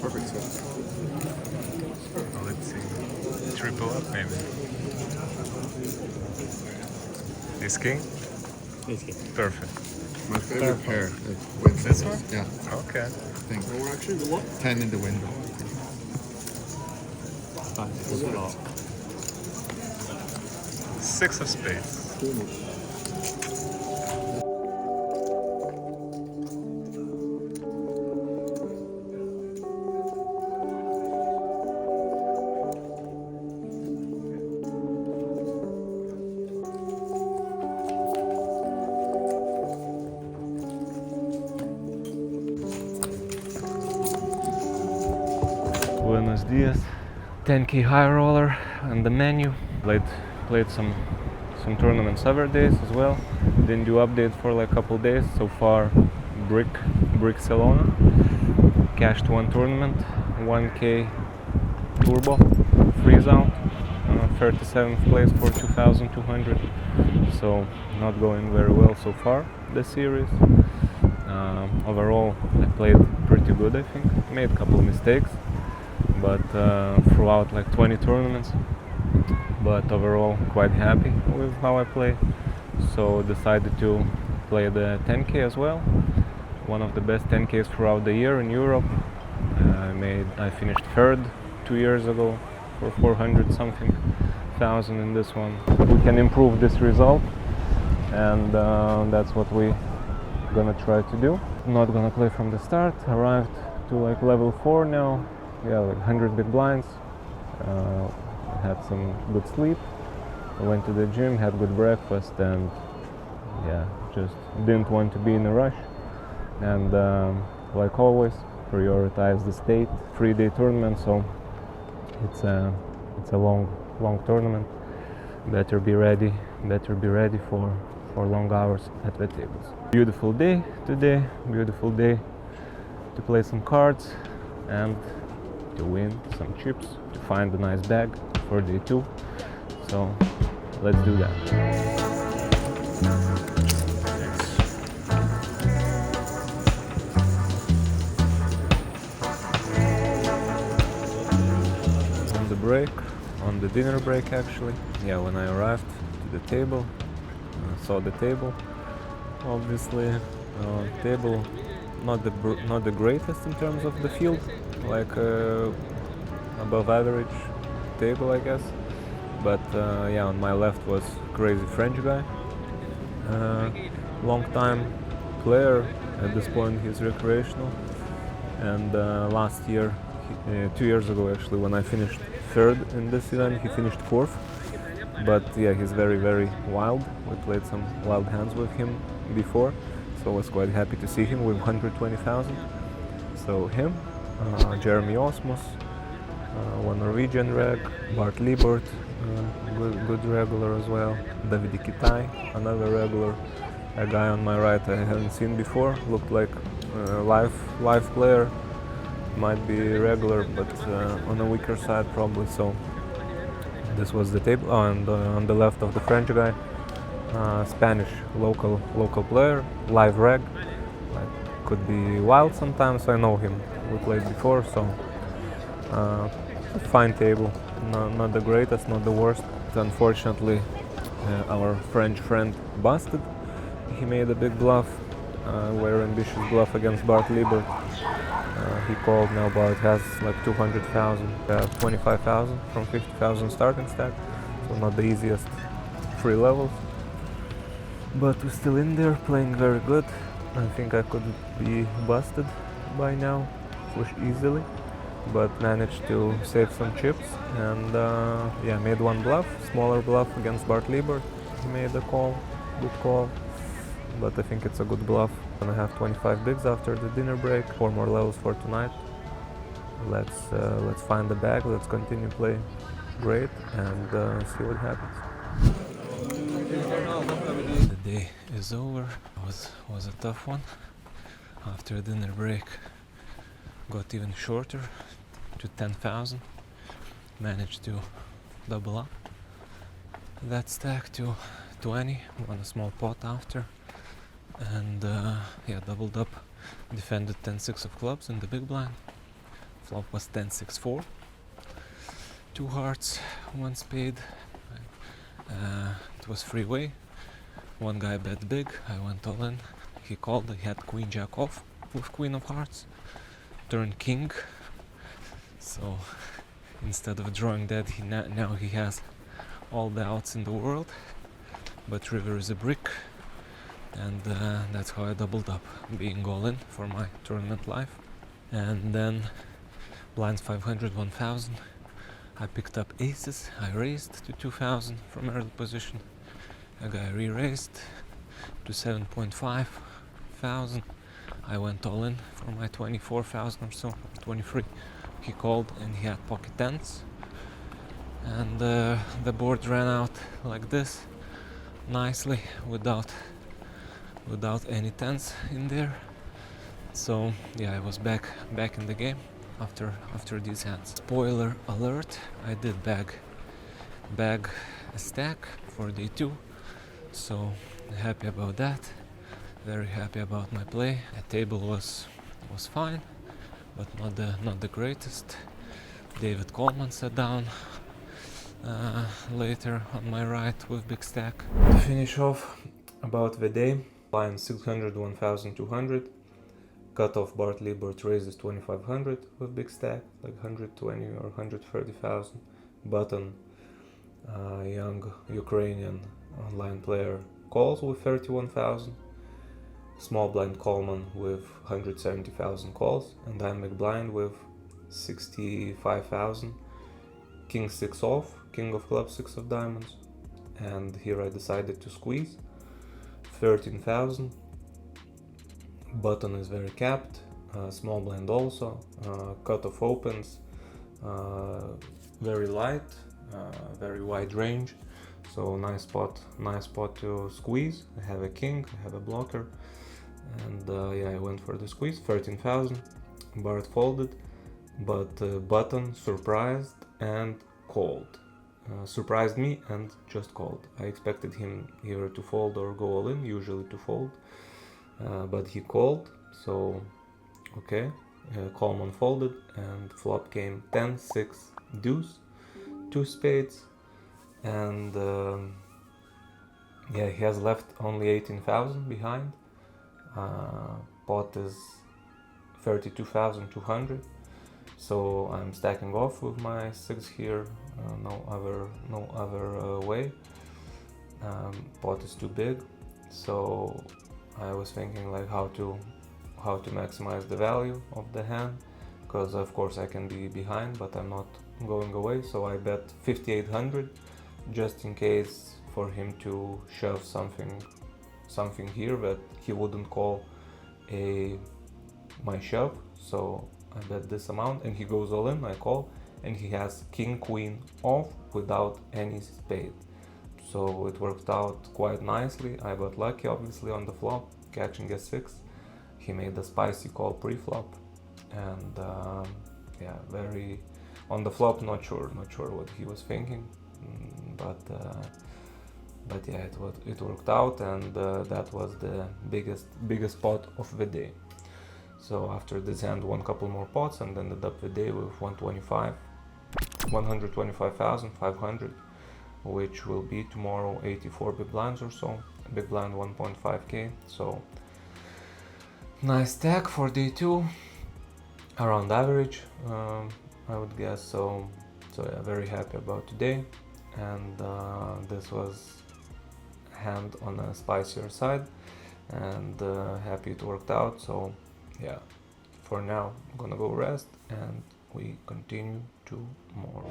Perfect.
Well, let's see. Triple up, maybe. Ace king?
Ace king.
Perfect.
My favorite pair wins.
This one?
Yeah.
Okay.
I think. 10 in the window.
Six of spades.
Buenos dias. 10k high roller on the menu. Played some tournaments other days as well. Didn't do updates for like a couple days. So far, Barcelona. Cashed one tournament, 1k turbo, Freezout, 37th place for 2,200. So not going very well so far this series. Overall, I played pretty good, I think. Made a couple of mistakes, but throughout like 20 tournaments. But overall, quite happy with how I play. So decided to play the 10K as well. One of the best 10Ks throughout the year in Europe. I finished third 2 years ago for 400 something thousand in this one. We can improve this result, and that's what we gonna try to do. Not gonna play from the start. Arrived to like level 4 now. Yeah, like 100 big blinds. Had some good sleep. I went to the gym, had good breakfast, and yeah, just didn't want to be in a rush. And like always, prioritize the state 3-day tournament. So it's a long tournament. Better be ready for long hours at the tables. Beautiful day today, beautiful day to play some cards and to win some chips, to find a nice bag for day 2. So let's do that. On the dinner break actually. Yeah, when I arrived to the table, saw the table. Obviously, table not the greatest in terms of the field, like above average table, I guess. But yeah, on my left was crazy French guy, long time player. At this point, he's recreational. And last year, 2 years ago actually, when I finished third in this event, he finished fourth. But yeah, he's very wild. We played some wild hands with him before, so I was quite happy to see him with 120,000. So him, Jeremy Osmos, one Norwegian reg, Bart Liebert, good regular as well, David Kitai, another regular. A guy on my right I haven't seen before, looked like a live player. Might be regular, but on the weaker side probably. So this was the table. And on the left of the French guy, Spanish local player, live reg. Like, could be wild sometimes. I know him. We played before, so fine table. Not the greatest, not the worst. Unfortunately, our French friend busted. He made a big bluff, very ambitious bluff against Bart Liebert. He called. Now Bart has like 200,000, 25,000 from 50,000 starting stack, so not the easiest 3 levels. But we're still in there, playing very good. I think I could be busted by now, push easily, but managed to save some chips. And yeah, made one bluff, smaller bluff against Bart Liebert. He made a call, good call, but I think it's a good bluff. I'm gonna have 25 bigs after the dinner break, 4 more levels for tonight. Let's find the bag, let's continue play great, and see what happens. The day is over. Was a tough one. After dinner break, got even shorter to 10,000. Managed to double up that stack to 20. Won a small pot after. And yeah, doubled up, defended 10-6 of clubs in the big blind. Flop was 10-6-4. 2 hearts, 1 spade. It was freeway. One guy bet big, I went all in. He called, he had queen jack off with queen of hearts. Turned king. So instead of drawing that, now he has all the outs in the world. But river is a brick. And that's how I doubled up, being all in for my tournament life. And then blinds 500, 1000. I picked up aces. I raised to 2000 from early position. A guy re-raised to 7.5 thousand. I went all in for my 24,000 or so, 23. He called and he had pocket tens. And the board ran out like this, nicely, without any tens in there. So yeah, I was back in the game after these hands. Spoiler alert, I did bag a stack for day 2, so happy about that. Very happy about my play. The table was fine. but not the greatest. David Coleman sat down later on my right with big stack. To finish off about the day, line 600, 1200. Cutoff Bart Liebert raises 2500 with big stack, like 120 or 130,000. Button, young Ukrainian online player, calls with 31,000. Small blind Coleman with 170,000 calls, and I'm big blind with 65,000. King 6 off, King of Clubs 6 of diamonds, and here I decided to squeeze 13,000. Button is very capped, small blind also, cutoff opens, very light, very wide range, so nice spot to squeeze. I have a king, I have a blocker, and yeah, I went for the squeeze, 13,000. Bart folded, but Button surprised and called. Surprised me and just called. I expected him either to fold or go all in, usually to fold. But he called, so okay. Coleman folded, and flop came 10, 6, deuce, 2 spades, and yeah, he has left only 18,000 behind. Pot is 32,200, so I'm stacking off with my 6 here. No other way. Pot is too big, so I was thinking like how to maximize the value of the hand, because of course I can be behind, but I'm not going away. So I bet 5,800 just in case for him to shove something here that he wouldn't call my shove. So I bet this amount, and he goes all in. I call, and he has king queen off without any spade. So it worked out quite nicely. I got lucky obviously on the flop, catching a 6. He made a spicy call pre-flop, and yeah, very on the flop, not sure what he was thinking, but yeah, it worked out, and that was the biggest pot of the day. So after this hand, won a couple more pots and ended up the day with 125,500, which will be tomorrow 84 big blinds or so. Big blind 1.5k, so nice stack for day 2, around average, I would guess. So yeah, very happy about today, and this was hand on a spicier side, and happy it worked out. So yeah, for now I'm gonna go rest, and we continue tomorrow.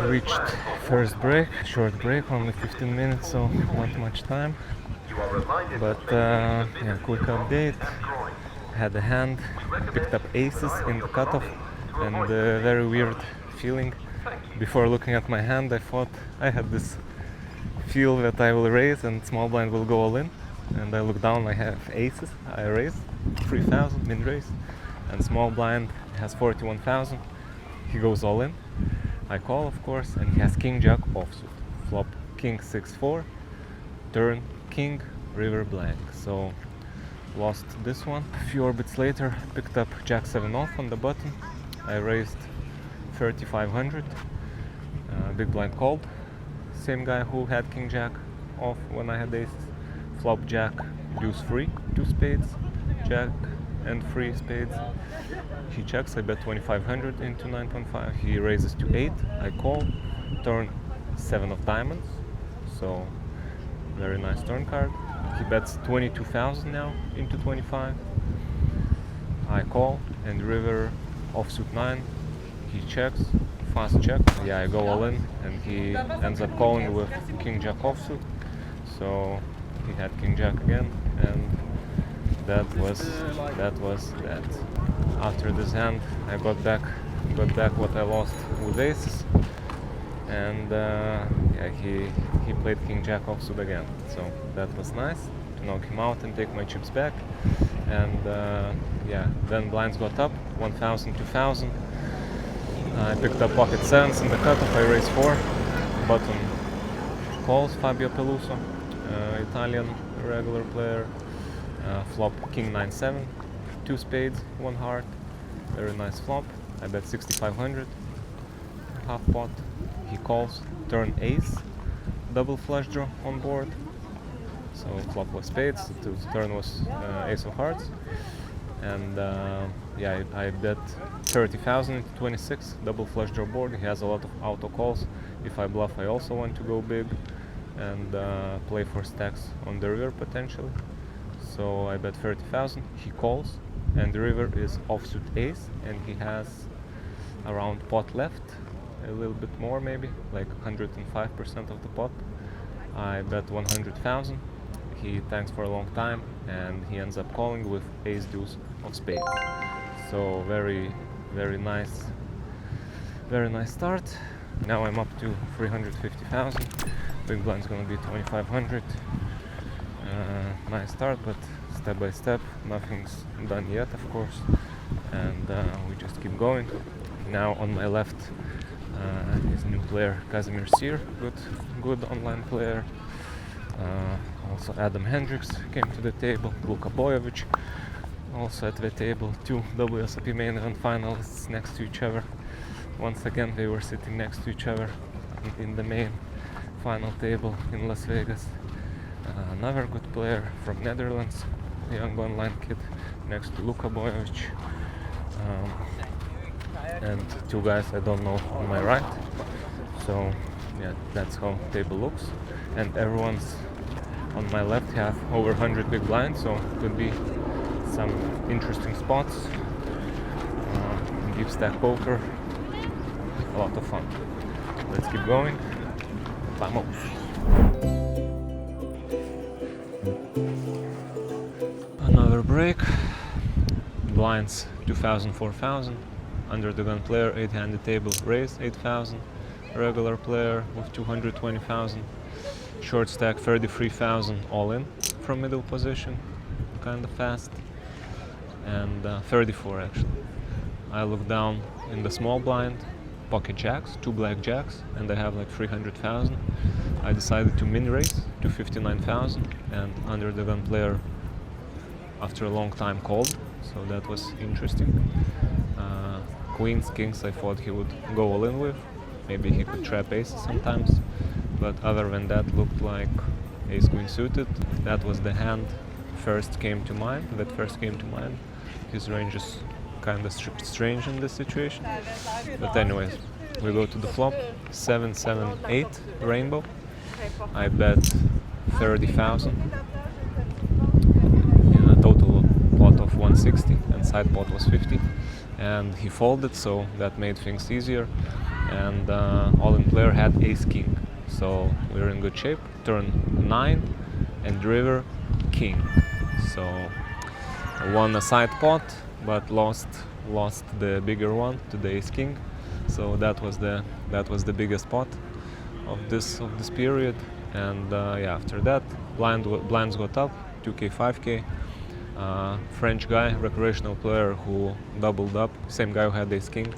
Reached first break, short break, only 15 minutes, so not much time. But yeah, quick update. Had a hand, picked up aces in the cutoff, and a very weird feeling. Before looking at my hand, I thought I had this feel that I will raise and small blind will go all in. And I look down, I have aces. I raise 3,000 min raise, and small blind has 41,000. He goes all in. I call, of course, and he has king jack offsuit. Flop king 6-4, turn king, river blank. So lost this one. A few orbits later, picked up jack 7 off on the button. I raised 3,500. Big blind called. Same guy who had king jack off when I had aces. Flop jack, deuce 3, 2 spades, jack and 3 spades. He checks, I bet 2,500 into 9.5. He raises to 8, I call. Turn 7 of diamonds, so very nice turn card. He bets 22,000 now into 25. I call, and river offsuit 9. He checks, fast check. Yeah, I go all in, and he ends up calling with king jack offsuit. So he had king jack again, and that was that. After this hand, I got back what I lost with aces, and yeah, he played king jack offsuit again. So that was nice to knock him out and take my chips back. And yeah, then blinds got up 1,000, 2,000. I picked up pocket 7s in the cutoff. I raised 4. Button calls Fabio Peluso, Italian regular player. Flop King 9-7, 2 spades, 1 heart. Very nice flop. I bet 6,500. Half pot. He calls. Turn ace. Double flush draw on board. So flop was spades. The turn was ace of hearts. And yeah, I bet 30,000 into 26. Double flush draw board. He has a lot of auto calls. If I bluff, I also want to go big and play for stacks on the river potentially. So I bet 30,000. He calls, and the river is offsuit ace, and he has around pot left, a little bit more maybe, like 105% of the pot. I bet 100,000. He thanks for a long time, and he ends up calling with ace deuce of spades. So very nice start. Now I'm up to 350,000. Big blind's gonna be 2,500. Nice start, but step by step, nothing's done yet, of course, and we just keep going. Now on my left is new player Kazimir Sir, good online player. Also Adam Hendricks came to the table, Luka Bojovic also at the table. 2 WSOP Main Event finalists next to each other. Once again, they were sitting next to each other in the main final table in Las Vegas. Another good player from Netherlands, a young online kid, next to Luka Bojovic. And 2 guys I don't know on my right. So yeah, that's how the table looks. And everyone's on my left have over 100 big blinds, so could be some interesting spots. Deep stack poker, a lot of fun. Let's keep going. Vamos. Another break. Blinds 2,000, 4,000. Under the gun player, 8-handed table, raise 8,000. Regular player with 220,000. Short stack 33,000 all in from middle position, kind of fast. And 34 actually. I look down in the small blind, pocket jacks, 2 black jacks, and I have like 300,000. I decided to min raise to 59,000, and under the gun player after a long time called, so that was interesting. Queens, kings I thought he would go all in with. Maybe he could trap aces sometimes, but other than that looked like ace queen suited. That was the hand that first came to mind. His range is kind of strange in this situation. But anyways, we go to the flop. 7, 7, 8 rainbow. I bet 30,000. In a total pot of 160, and side pot was 50. And he folded, so that made things easier. And all-in player had ace king, so we're in good shape. Turn 9 and river king. So I won a side pot, but lost the bigger one to the ace king. So that was the biggest pot of this period. And yeah, after that blinds got up 2k, 5k. French guy, recreational player who doubled up, same guy who had ace king,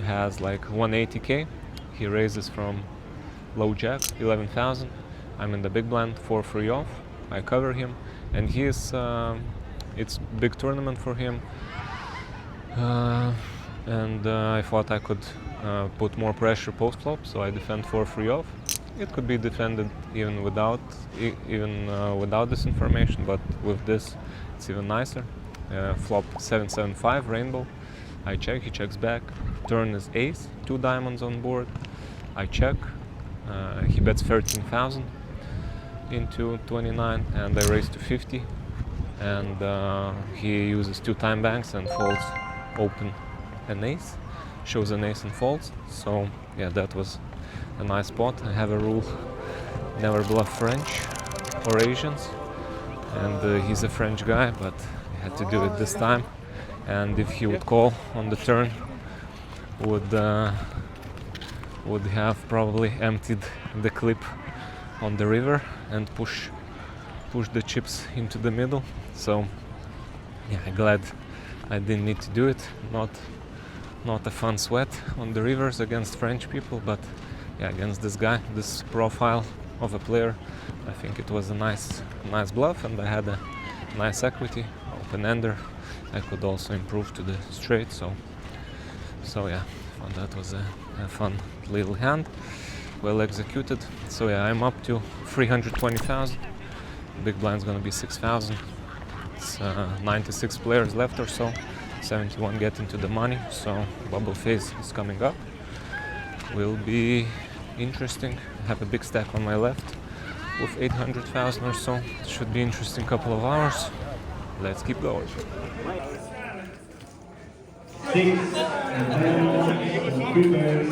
has like 180k. He raises from low jack, 11,000. I'm in the big blind, 4 free off. I cover him, and he is it's big tournament for him. And I thought I could put more pressure post flop, so I defend 4 free off. It could be defended even without this information, but with this it's even nicer. Flop 7-7-5 rainbow. I check, he checks back. Turn is ace, 2 diamonds on board. I check. He bets 13,000 into 29, and I raise to 50. And he uses 2 time banks and folds open an ace, shows an ace and folds. So yeah, that was a nice spot. I have a rule: never bluff French or Asians, and he's a French guy, but I had to do it this time. And if he would call on the turn, would have probably emptied the clip on the river and push the chips into the middle. So yeah, glad I didn't need to do it. not a fun sweat on the rivers against French people, but yeah, against this guy, this profile of a player, I think it was a nice bluff, and I had a nice equity, open ender. I could also improve to the straight, so yeah, that was a fun little hand, well executed. So yeah, I'm up to 320,000. Big blind's gonna be 6,000. It's 96 players left or so, 71 get into the money, so bubble phase is coming up. Will be interesting. I have a big stack on my left with 800,000 or so. It should be interesting couple of hours. Let's keep going.
6 and 10 prepare.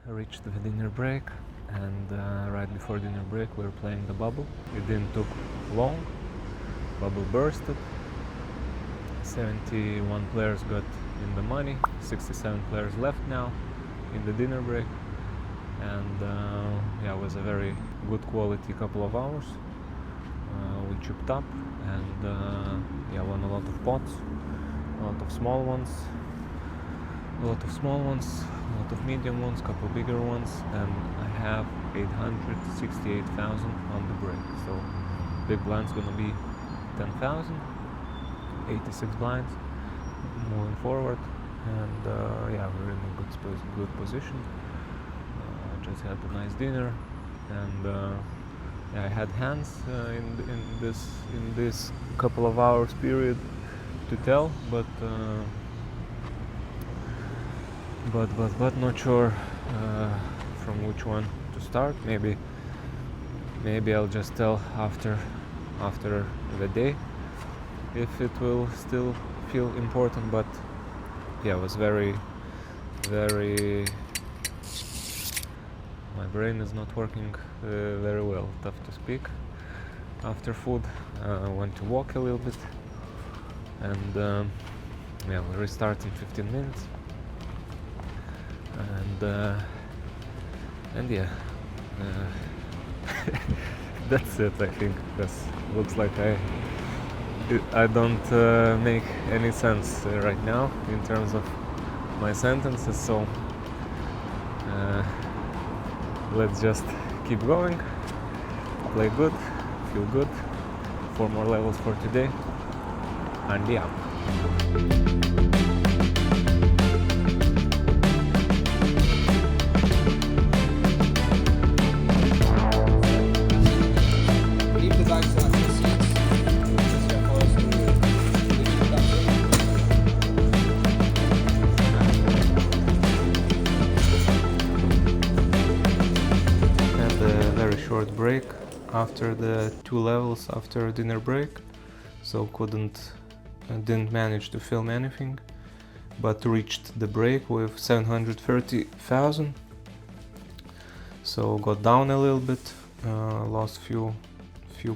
I reached the dinner break, and right before dinner break we were playing the bubble. It didn't took long. Bubble bursted. 71 players got in the money. 67 players left now in the dinner break, and yeah, it was a very good quality couple of hours. We chipped up and yeah, won a lot of pots, a lot of small ones, a lot of medium ones, couple bigger ones, and I have 868,000 on the break. So big blind's gonna be 10,000, 86 blinds moving forward, and yeah, we're in a good position. Just had a nice dinner, and yeah, I had hands in this couple of hours period to tell, but not sure from which one to start. Maybe I'll just tell after the day if it will still feel important, but yeah, it was very my brain is not working very well, tough to speak. After food, I went to walk a little bit, and yeah, we'll restart in 15 minutes. And yeah, that's it, I think, because looks like I don't make any sense right now in terms of my sentences, so let's just keep going, play good, feel good. 4 more levels for today, and yeah. Short break after the 2 levels after dinner break, so didn't manage to film anything, but reached the break with 730,000. So got down a little bit, lost few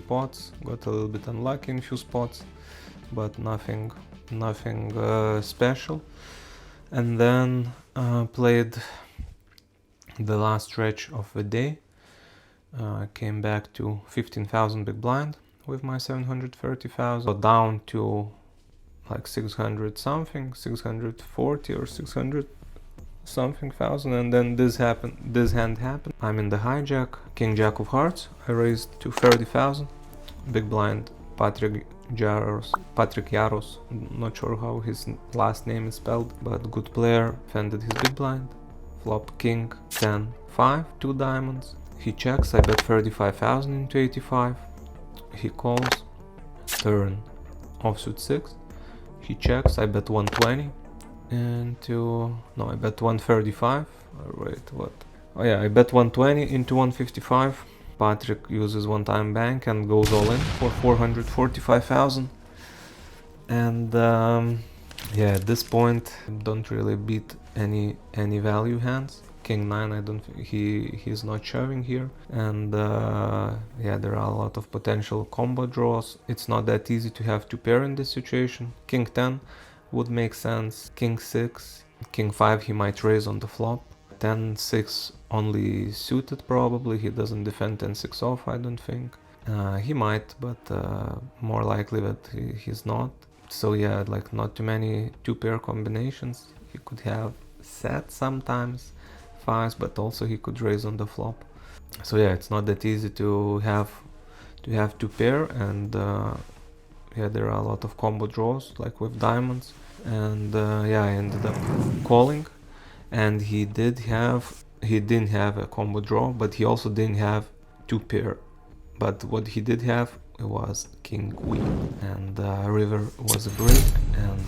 pots, got a little bit unlucky in few spots, but nothing special. And then played the last stretch of the day. Came back to 15,000 big blind with my 730,000. Got down to like 600 something, 640 or 600 something thousand, and then this hand happened. I'm in the hijack, king jack of hearts. I raised to 30,000. Big blind, Patrick Yaros, not sure how his last name is spelled, but good player, fended his big blind. Flop king 10-5, 2 diamonds. He checks, I bet 35,000 into 85. He calls, turn offsuit 6. He checks, I bet 120 into, no, I bet 135. Wait, what? Oh yeah, I bet 120 into 155. Patrick uses one-time bank and goes all in for 445,000. And yeah, at this point, don't really beat any value hands. King 9, he's not shoving here, and yeah, there are a lot of potential combo draws. It's not that easy to have 2 pair in this situation. King 10 would make sense. King 6, King 5 he might raise on the flop. 10-6 only suited probably, he doesn't defend 10-6 off, I don't think. He might, but more likely that he's not. So yeah, like not too many two-pair combinations. He could have sets sometimes, fives, but also he could raise on the flop. So yeah, it's not that easy to have two pair, and yeah, there are a lot of combo draws like with diamonds, and yeah, I ended up calling, and he didn't have a combo draw, but he also didn't have two pair. But what he did have was king queen, and river was a break, and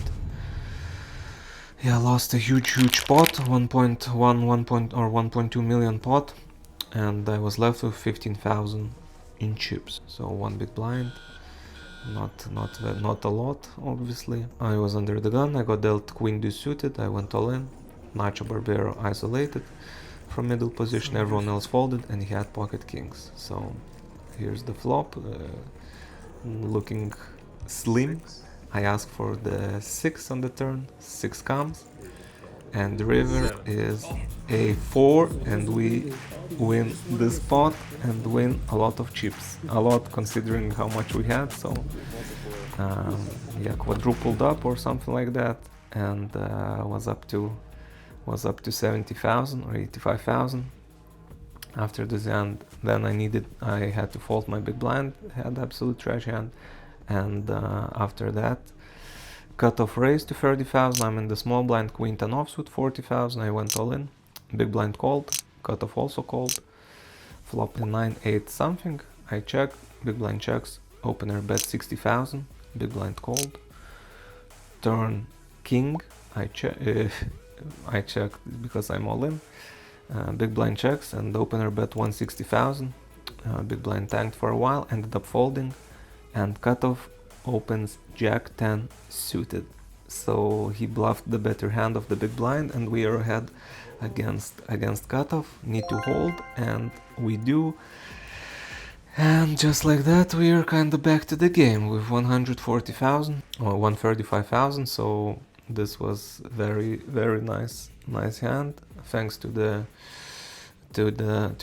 yeah, lost a huge pot, 1.2 million pot, and I was left with 15,000 in chips. So one big blind, not a lot, obviously. I was under the gun. I got dealt queen deuce suited. I went all in. Nacho Barbero isolated from middle position. Everyone else folded, and he had pocket kings. So here's the flop, looking slim. I asked for the 6 on the turn. 6 comes, and the river is a 4, and we win this pot and win a lot of chips. A lot considering how much we had. So yeah, quadrupled up or something like that, and was up to 70,000 or 85,000. After this hand, then I had to fold my big blind, had absolute trash hand, and after that, cutoff raised to 30,000. I'm in the small blind, queen 10 offsuit, 40,000. I went all in. Big blind called, cutoff also called. Flop in 9-8 something. I check, big blind checks, opener bet 60,000. Big blind called. Turn king. I checked because I'm all in. Big blind checks and opener bet 160,000. Big blind tanked for a while, ended up folding, and cutoff opens jack 10 suited. So he bluffed the better hand of the big blind, and we are ahead against cutoff. Need to hold, and we do. And just like that, we are kinda back to the game with 140,000 or 135,000. So this was very nice hand, thanks to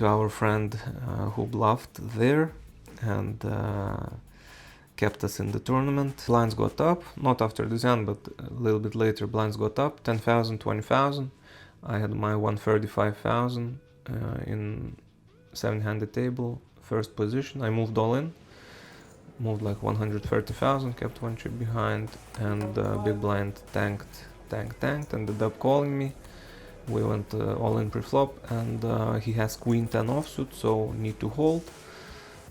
our friend who bluffed there and kept us in the tournament. Blinds got up, not after this hand, but a little bit later. Blinds got up 10,000, 20,000. I had my 135,000 in 7-handed table, first position. I moved all in, moved like 130,000, kept one chip behind, and big blind tanked, ended up calling me. We went all in pre-flop, and he has queen 10 offsuit, so need to hold.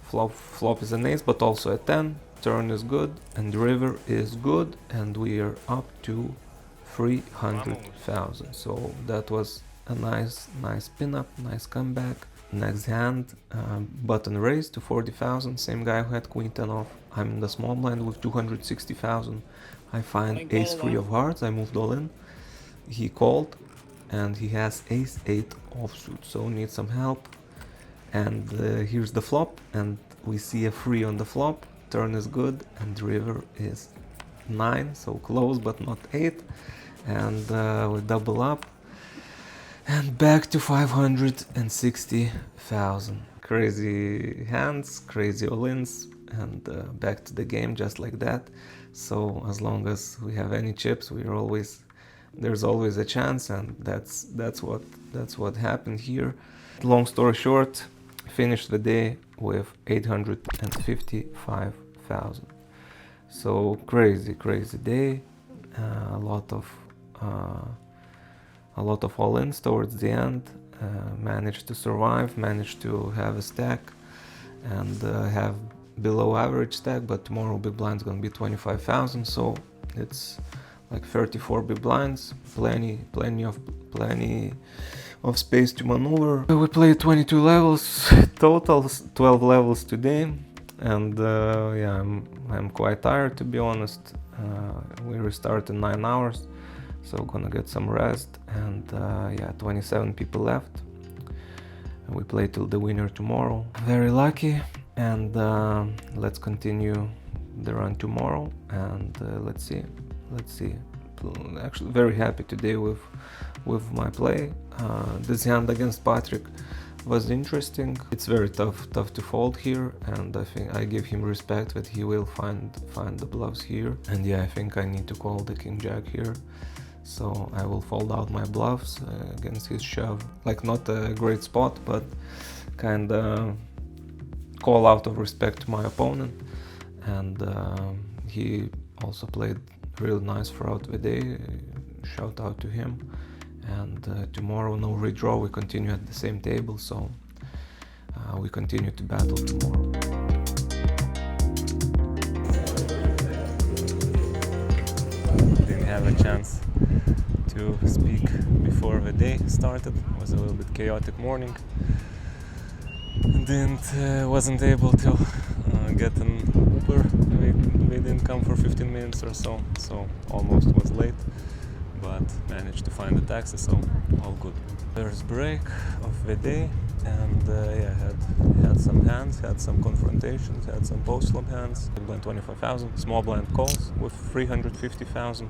Flop is an ace, but also a 10. Turn is good, and river is good, and we are up to 300,000. So that was a nice pin-up, nice comeback. Next hand, button raised to 40,000. Same guy who had queen 10 off. I'm in the small blind with 260,000. I find ace 3 of hearts. I moved all in. He called, and he has ace 8 offsuit, so need some help. And here's the flop, and we see a 3 on the flop. Turn is good, and river is 9, so close but not 8. And we double up, and back to 560,000. Crazy hands, crazy all-ins, and back to the game just like that. So as long as we have any chips, there's always a chance, and that's what happened here. Long story short, finished the day with 855,000. So crazy day. A lot of all-ins towards the end. Managed to survive, managed to have a stack, and have below average stack. But tomorrow big blind's gonna be 25,000, so it's like 34 big blinds, plenty of space to maneuver. We played 22 levels total, 12 levels today, and yeah, I'm quite tired, to be honest. We restart in 9 hours, so gonna get some rest. And yeah, 27 people left. We play till the winner tomorrow. Very lucky, and let's continue the run tomorrow, and let's see. Actually very happy today with my play. This hand against Patrick was interesting. It's very tough to fold here, and I think I give him respect that he will find the bluffs here. And yeah, I think I need to call the king jack here. So I will fold out my bluffs against his shove. Like, not a great spot, but kinda call out of respect to my opponent. And he also played really nice throughout the day. Shout out to him. And tomorrow, no redraw, we continue at the same table, so we continue to battle tomorrow. Didn't have a chance to speak before the day started. It was a little bit chaotic morning. Wasn't able to get an Uber. We didn't come for 15 minutes or so almost was late, but managed to find the taxi, so all good. First break of the day, and yeah, had some hands, had some confrontations, had some post flop hands. Big blind 25,000, small blind calls with 350,000.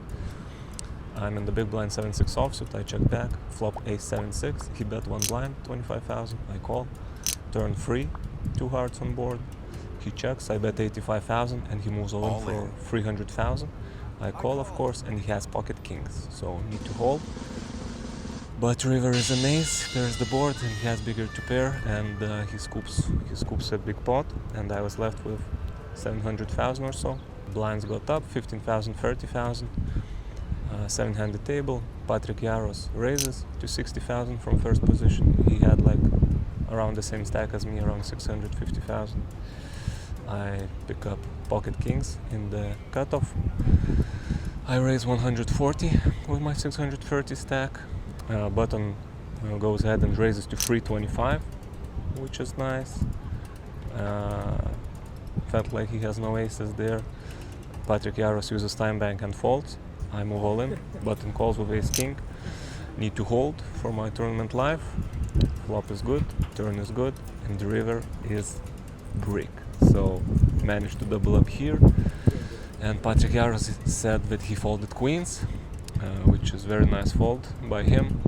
I'm in the big blind 7-6 offsuit. I check back, flop ace 7-6. He bet one blind, 25,000. I call, turn 3, 2 hearts on board. He checks, I bet 85,000, and he moves all in for 300,000. I call, of course, and he has pocket kings, so need to hold. But river is an ace, pairs the board, and he has bigger to pair, and he scoops a big pot, and I was left with 700,000 or so. Blinds got up, 15,000, 30,000. 7-handed table. Patrick Jaros raises to 60,000 from first position. He had like around the same stack as me, around 650,000. I pick up pocket kings in the cutoff. I raise 140 with my 630 stack. Button goes ahead and raises to 325, which is nice. Felt like he has no aces there. Patrick Jaros uses time bank and folds. I move all in. Button calls with ace king. Need to hold for my tournament life. Flop is good, turn is good, and the river is brick. So managed to double up here. And Patrick Jaros said that he folded queens, which is very nice fold by him.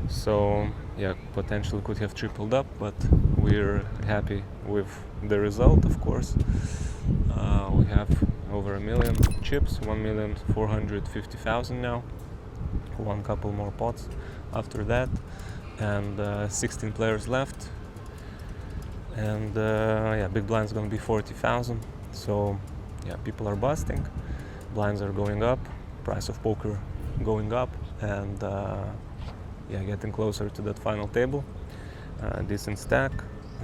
So yeah, potentially could have tripled up, but we're happy with the result, of course. We have over 1 million chips, 1,450,000 now. One couple more pots after that, and 16 players left. And yeah, big blind's gonna be 40,000. So yeah, people are busting, blinds are going up, price of poker going up, and yeah, getting closer to that final table. Decent stack.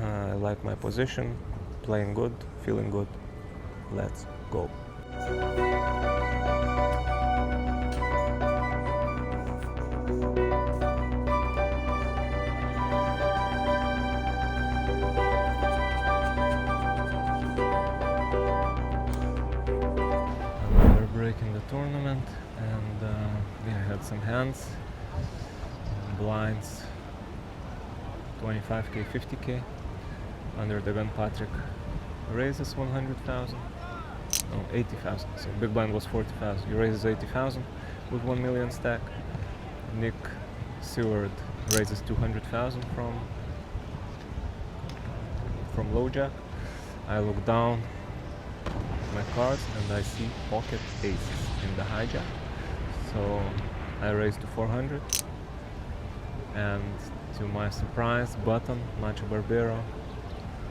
I like my position, playing good, feeling good. Let's go. Another break in the tournament, and yeah, I had some hands, blinds, 25k, 50k. Under the gun, Patrick raises 100,000. No, 80,000. So big blind was 40,000. He raises 80,000 with 1 million stack. Nick Seward raises 200,000 from low jack. I look down my cards and I see pocket aces in the hijack. So I raise to 400. And to my surprise, button, Nacho Barbero,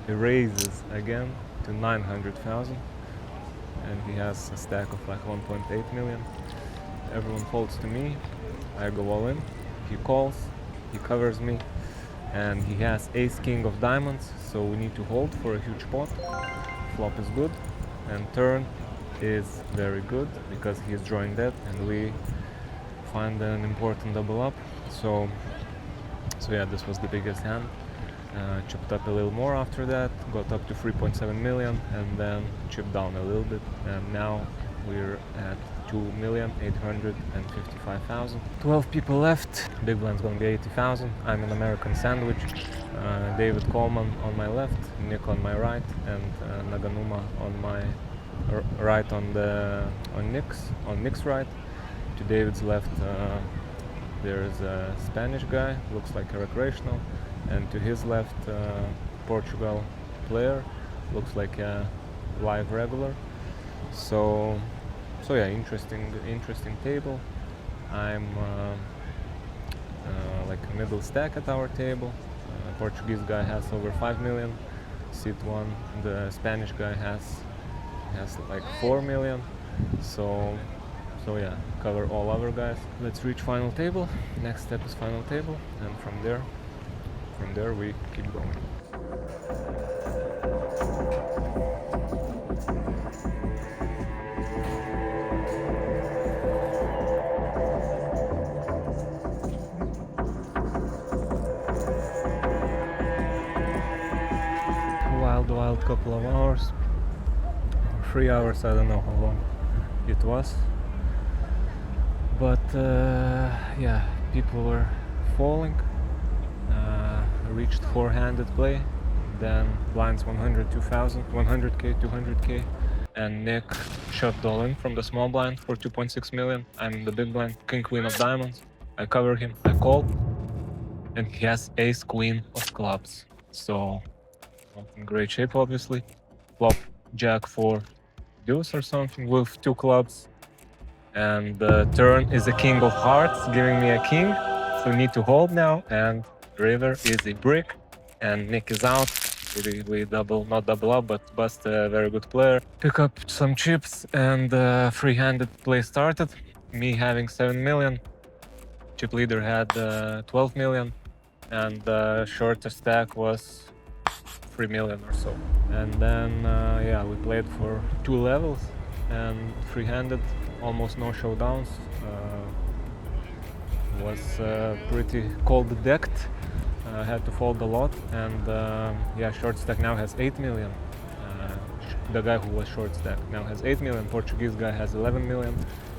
he raises again to 900,000. And he has a stack of like 1.8 million. Everyone folds to me. I go all in. He calls, he covers me, and he has ace king of diamonds, so we need to hold for a huge pot. Flop is good, and turn is very good because he is drawing that, and we find an important double up. So yeah, this was the biggest hand. Chipped up a little more after that, got up to 3.7 million, and then chipped down a little bit, and now we're at 2,855,000. 12 people left. Big blind's gonna be 80,000. I'm an American sandwich. David Coleman on my left, Nick on my right, and Naganuma on my right on Nick's right. To David's left, there's a Spanish guy, looks like a recreational. and to his left, Portugal player, looks like a live regular. So yeah, interesting table. I'm like a middle stack at our table. Portuguese guy has over 5 million. Seat one, the Spanish guy has like 4 million. So yeah, cover all other guys. Let's reach final table. Next step is final table, and from there we keep going. Wild couple of hours, 3 hours, I don't know how long it was, but yeah, people were falling. Reached 4-handed play, then blinds 100, 2000, 100k, 200k, and Nick shoved all in from the small blind for 2.6 million. I'm in the big blind, king queen of diamonds. I cover him, I call, and he has ace queen of clubs, so not in great shape obviously. Flop jack 4 deuce or something with 2 clubs, and the turn is a king of hearts giving me a king, so need to hold now, and river is a brick, and Nick is out. We not double up, but bust a very good player. Pick up some chips, and free-handed play started. Me having 7 million, chip leader had 12 million, and shortest stack was 3 million or so. And then yeah, we played for 2 levels, and free-handed, almost no showdowns. Was pretty cold decked. Had to fold a lot, and yeah, short stack now has 8 million. The guy who was short stack now has 8 million. Portuguese guy has 11 million,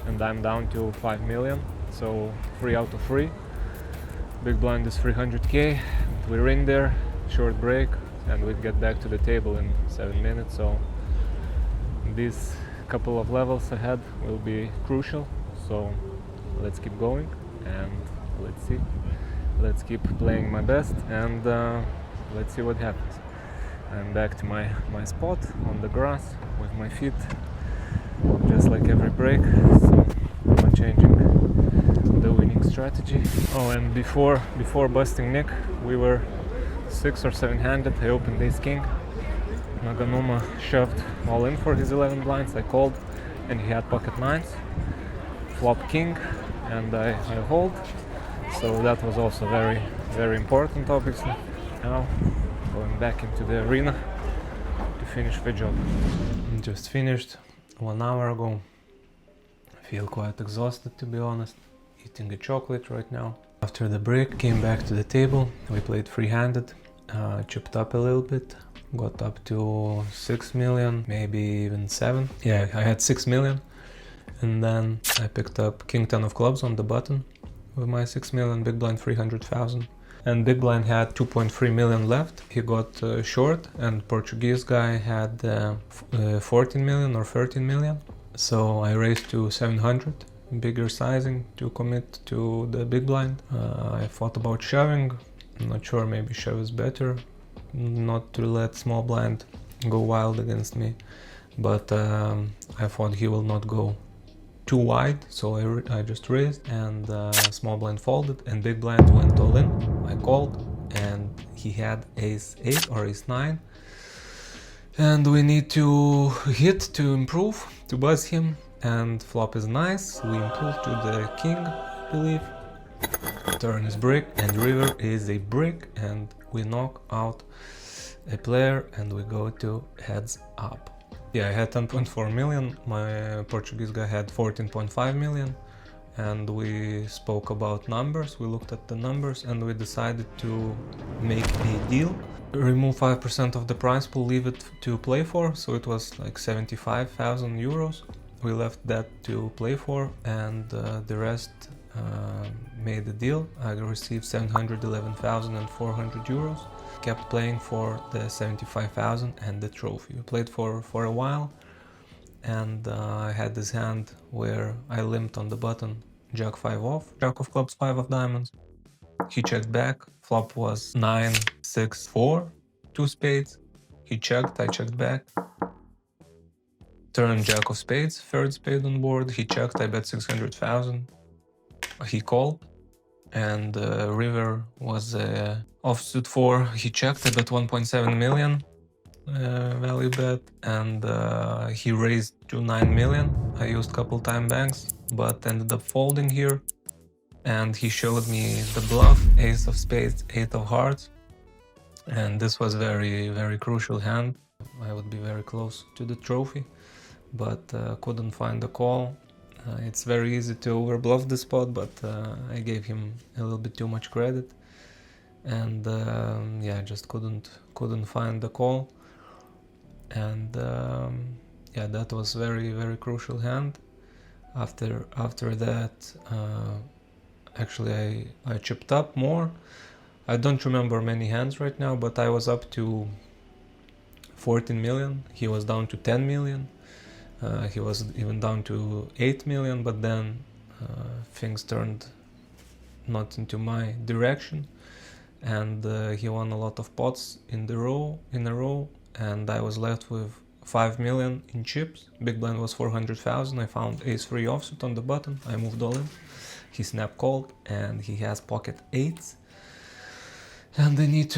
and I'm down to 5 million. So 3 out of 3. Big blind is 300k. We're in there, short break, and we get back to the table in 7 minutes. So these couple of levels ahead will be crucial. So let's keep going, and let's see. Let's keep playing my best, and let's see what happens. I'm back to my spot on the grass with my feet, just like every break, so I'm not changing the winning strategy. Oh, and before busting Nick, we were 6 or 7-handed. I opened ace king. Naganuma shoved all in for his 11 blinds. I called, and he had pocket nines. Flop king, and I hold. So that was also very important, obviously. Now going back into the arena to finish the job. Just finished 1 hour ago. I feel quite exhausted, to be honest. Eating a chocolate right now. After the break, came back to the table. We played free-handed, chipped up a little bit, got up to 6 million, maybe even 7. Yeah, I had 6 million, and then I picked up king 10 of clubs on the button with my 6 million, big blind 300,000, and big blind had 2.3 million left. He got short, and Portuguese guy had 14 million or 13 million. So I raised to 700, bigger sizing to commit to the big blind. I thought about shoving. I'm not sure, maybe shove is better, not to let small blind go wild against me, but I thought he will not go too wide, so I just raised, and small blind folded, and big blind went all in. I called, and he had ace 8 or ace 9, and we need to hit to improve, to buzz him, and flop is nice. We improve to the king, I believe. Turn is brick, and river is a brick, and we knock out a player, and we go to heads up. Yeah, I had 10.4 million, my Portuguese guy had 14.5 million, and we spoke about numbers. We looked at the numbers, and we decided to make a deal. Remove 5% of the prize pool, leave it to play for, so it was like 75,000 euros. We left that to play for, and the rest made the deal. I received 711,400 euros. Kept playing for the 75,000 and the trophy. We played for a while, and I had this hand where I limped on the button, jack 5 off, jack of clubs 5 of diamonds, He checked back. Flop was 9, 6, 4, 2 spades. He checked, I checked back. Turn jack of spades, third spade on board. He checked, I bet 600,000. He called, and river was offsuit 4. He checked, I bet 1.7 million value bet, and he raised to 9 million. I used couple time banks, but ended up folding here. And he showed me the bluff, ace of spades, eight of hearts. And this was very, very crucial hand. I would be very close to the trophy, but couldn't find the call. It's very easy to overbluff the spot, but I gave him a little bit too much credit, and yeah, just couldn't find the call. And yeah, that was very, very crucial hand. After that, actually I chipped up more. I don't remember many hands right now, but I was up to 14 million. He was down to 10 million. He was even down to 8 million, but then things turned not into my direction, and he won a lot of pots in a row, and I was left with 5 million in chips. Big blind was 400,000. I found ace-3 offsuit on the button. I moved all in. He snap called, and he has pocket eights. And I need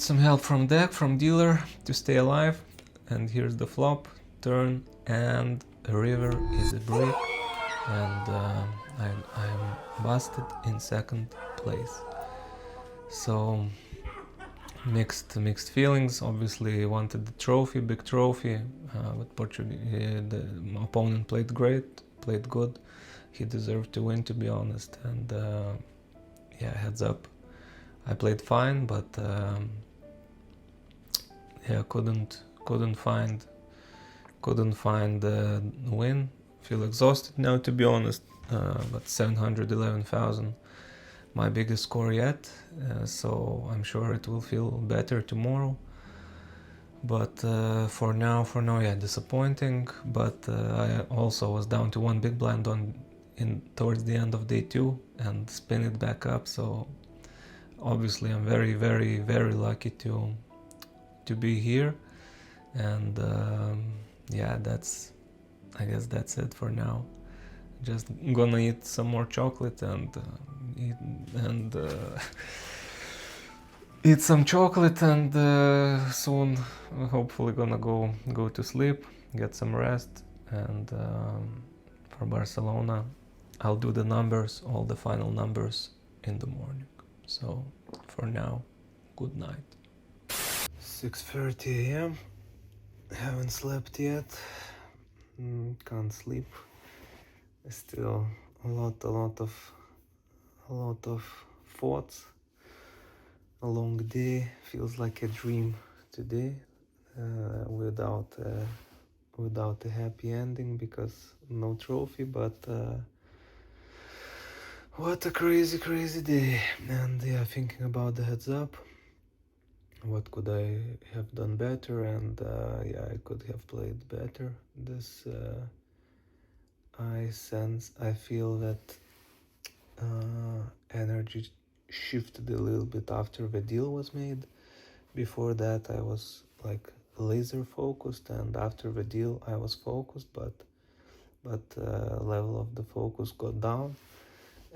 some help from deck, from dealer, to stay alive. And here's the flop, turn, and a river is a break, and I'm busted in second place. So mixed feelings. Obviously wanted the trophy, big trophy, but the opponent played great, played good. He deserved to win, to be honest. And yeah, heads up, I played fine, but yeah, couldn't find the win. Feel exhausted now, to be honest, but 711,000, my biggest score yet, so I'm sure it will feel better tomorrow. But for now, yeah, disappointing. But I also was down to one big blind towards the end of day 2 and spin it back up. So obviously I'm very, very, very lucky to be here. And yeah, I guess that's it for now. Just gonna eat some more chocolate and eat some chocolate, and soon hopefully gonna go to sleep, get some rest. And for Barcelona, I'll do the numbers, all the final numbers, in the morning. So for now, good night. 6:30 a.m. Haven't slept yet. Can't sleep. Still a lot of thoughts. A long day, feels like a dream today, without a happy ending, because no trophy. But what a crazy day. And yeah, thinking about the heads up, what could I have done better? And yeah, I could have played better. This I feel that energy shifted a little bit after the deal was made. Before that I was like laser focused, and after the deal I was focused, but level of the focus got down.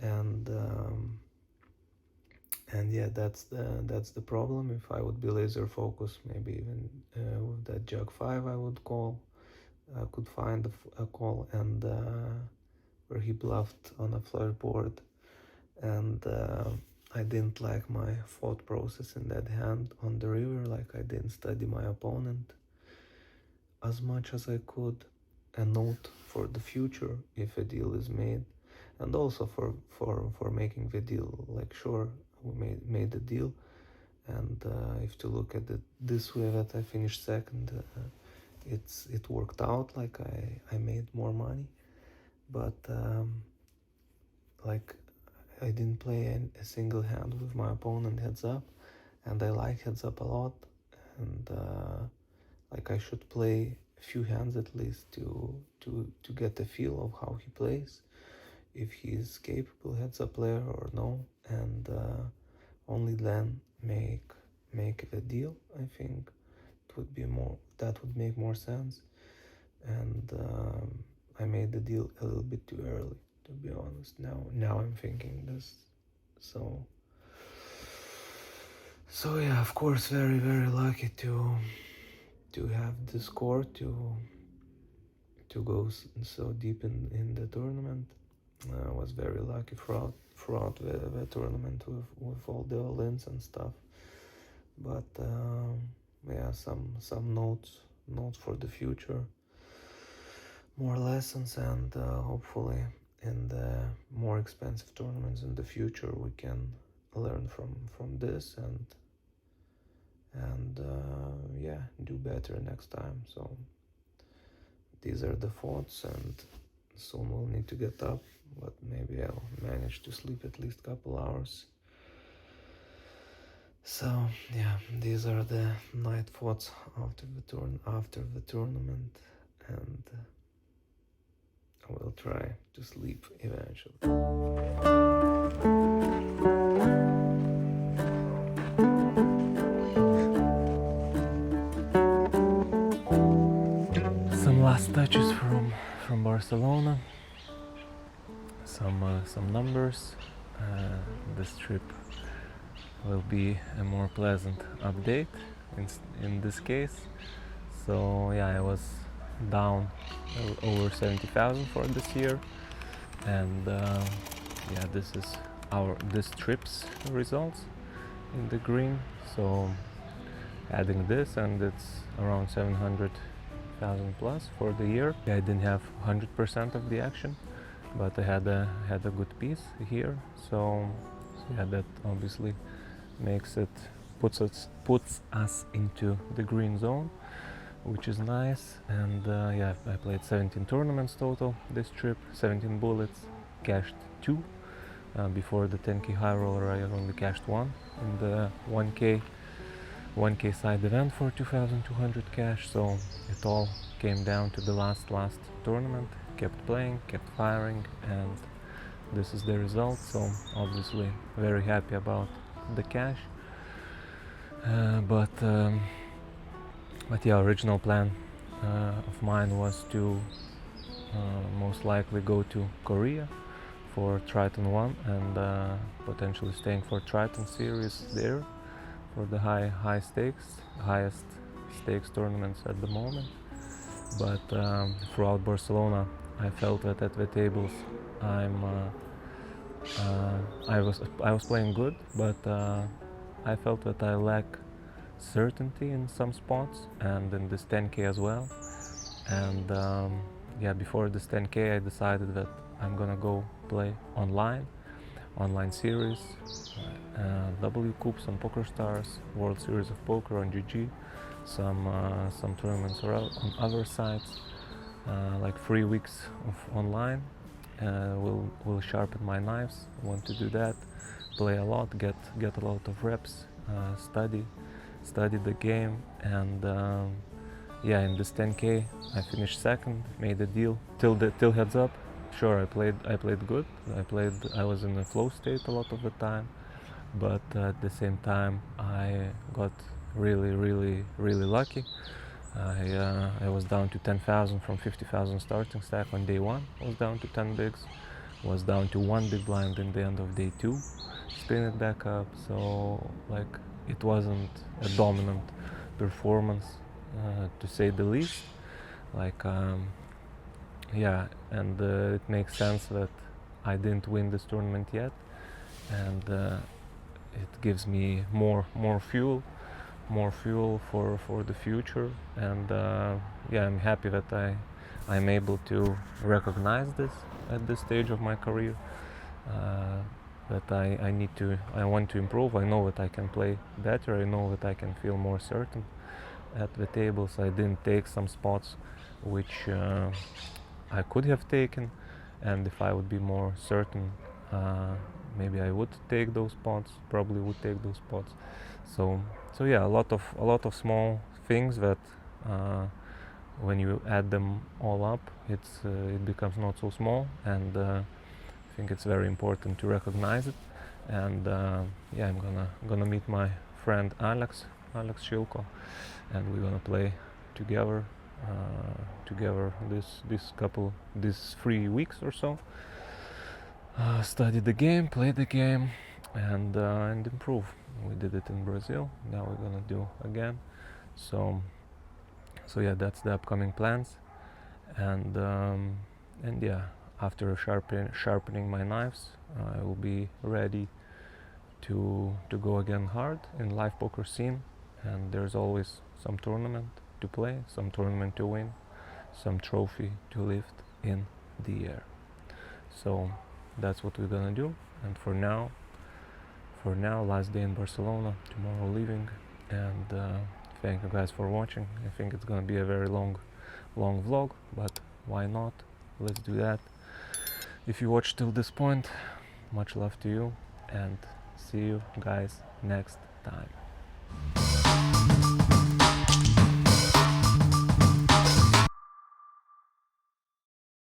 And yeah, that's the problem. If I would be laser focused, maybe even with that jack 5 I would call. I could find a call, and where he bluffed on a flush board, and I didn't like my thought process in that hand on the river. Like, I didn't study my opponent as much as I could, and note for the future if a deal is made, and also for making the deal, like, sure, we made the deal, and if to look at it this way, that I finished second, it worked out. Like, I made more money, but like, I didn't play a single hand with my opponent heads up, and I like heads up a lot, and like, I should play a few hands at least to get a feel of how he plays, if he is capable heads up player or no. and only then make a deal. I think that would make more sense, and I made the deal a little bit too early, to be honest. Now I'm thinking this. So yeah, of course, very very lucky to have the score to go so deep in the tournament. I was very lucky throughout the tournament with all the all-ins and stuff. But yeah, some notes for the future, more lessons, and hopefully in the more expensive tournaments in the future we can learn from this and yeah, do better next time. So these are the thoughts, and soon we'll need to get up, but maybe I'll manage to sleep at least a couple hours. So yeah, these are the night thoughts after the tournament, and I will try to sleep eventually. Some last touches from Barcelona. Some numbers. This trip will be a more pleasant update in this case. So yeah, I was down over 70,000 for this year, and yeah, this is this trip's results in the green. So adding this, and it's around 700,000 plus for the year. I didn't have 100% of the action, but I had a good piece here. So yeah, that obviously puts us into the green zone, which is nice. And yeah, I played 17 tournaments total this trip, 17 bullets, cashed 2. Before the 10k high roller I only cashed 1 in the 1k side event for 2,200 cash. So it all came down to the last tournament. Kept playing, kept firing, and this is the result. So obviously very happy about the cash. But yeah, original plan of mine was to most likely go to Korea for Triton 1 and potentially staying for Triton series there for the highest stakes tournaments at the moment. But throughout Barcelona I felt that at the tables I was playing good, but I felt that I lack certainty in some spots, and in this 10k as well. And yeah, before this 10k I decided that I'm gonna go play online series, W Cups on Pokerstars, World Series of Poker on GG, some tournaments on other sites, like 3 weeks of online. Will sharpen my knives. Want to do that, play a lot, get a lot of reps, study the game, and yeah, in this 10k I finished second, made a deal till heads up. Sure, I played good. I was in a flow state a lot of the time, but at the same time I got really lucky. I was down to 10,000 from 50,000 starting stack on day 1. I was down to 10 bigs, was down to 1 big blind in the end of day 2, spin it back up. So like, it wasn't a dominant performance, to say the least. Like yeah, and it makes sense that I didn't win this tournament yet, and it gives me more fuel for the future. And yeah, I'm happy that I'm able to recognize this at this stage of my career, that I want to improve. I know that I can play better. I know that I can feel more certain at the tables. I didn't take some spots which I could have taken, and if I would be more certain, maybe I would take those spots. Probably would take those spots. So yeah, a lot of small things that when you add them all up, it becomes not so small, and I think it's very important to recognize it and yeah, I'm gonna meet my friend Alex Shilko, and we're gonna play together these 3 weeks or so. Study the game, play the game, and improve. We did it in Brazil. Now we're gonna do again. So yeah, that's the upcoming plans. And yeah, after sharpening my knives, I will be ready to go again hard in live poker scene. And there's always some tournament to play, some tournament to win, some trophy to lift in the air. So that's what we're gonna do. And for now, last day in Barcelona, tomorrow leaving. And thank you guys for watching. I think it's gonna be a very long vlog, but why not? Let's do that. If you watched till this point, much love to you, and see you guys next time.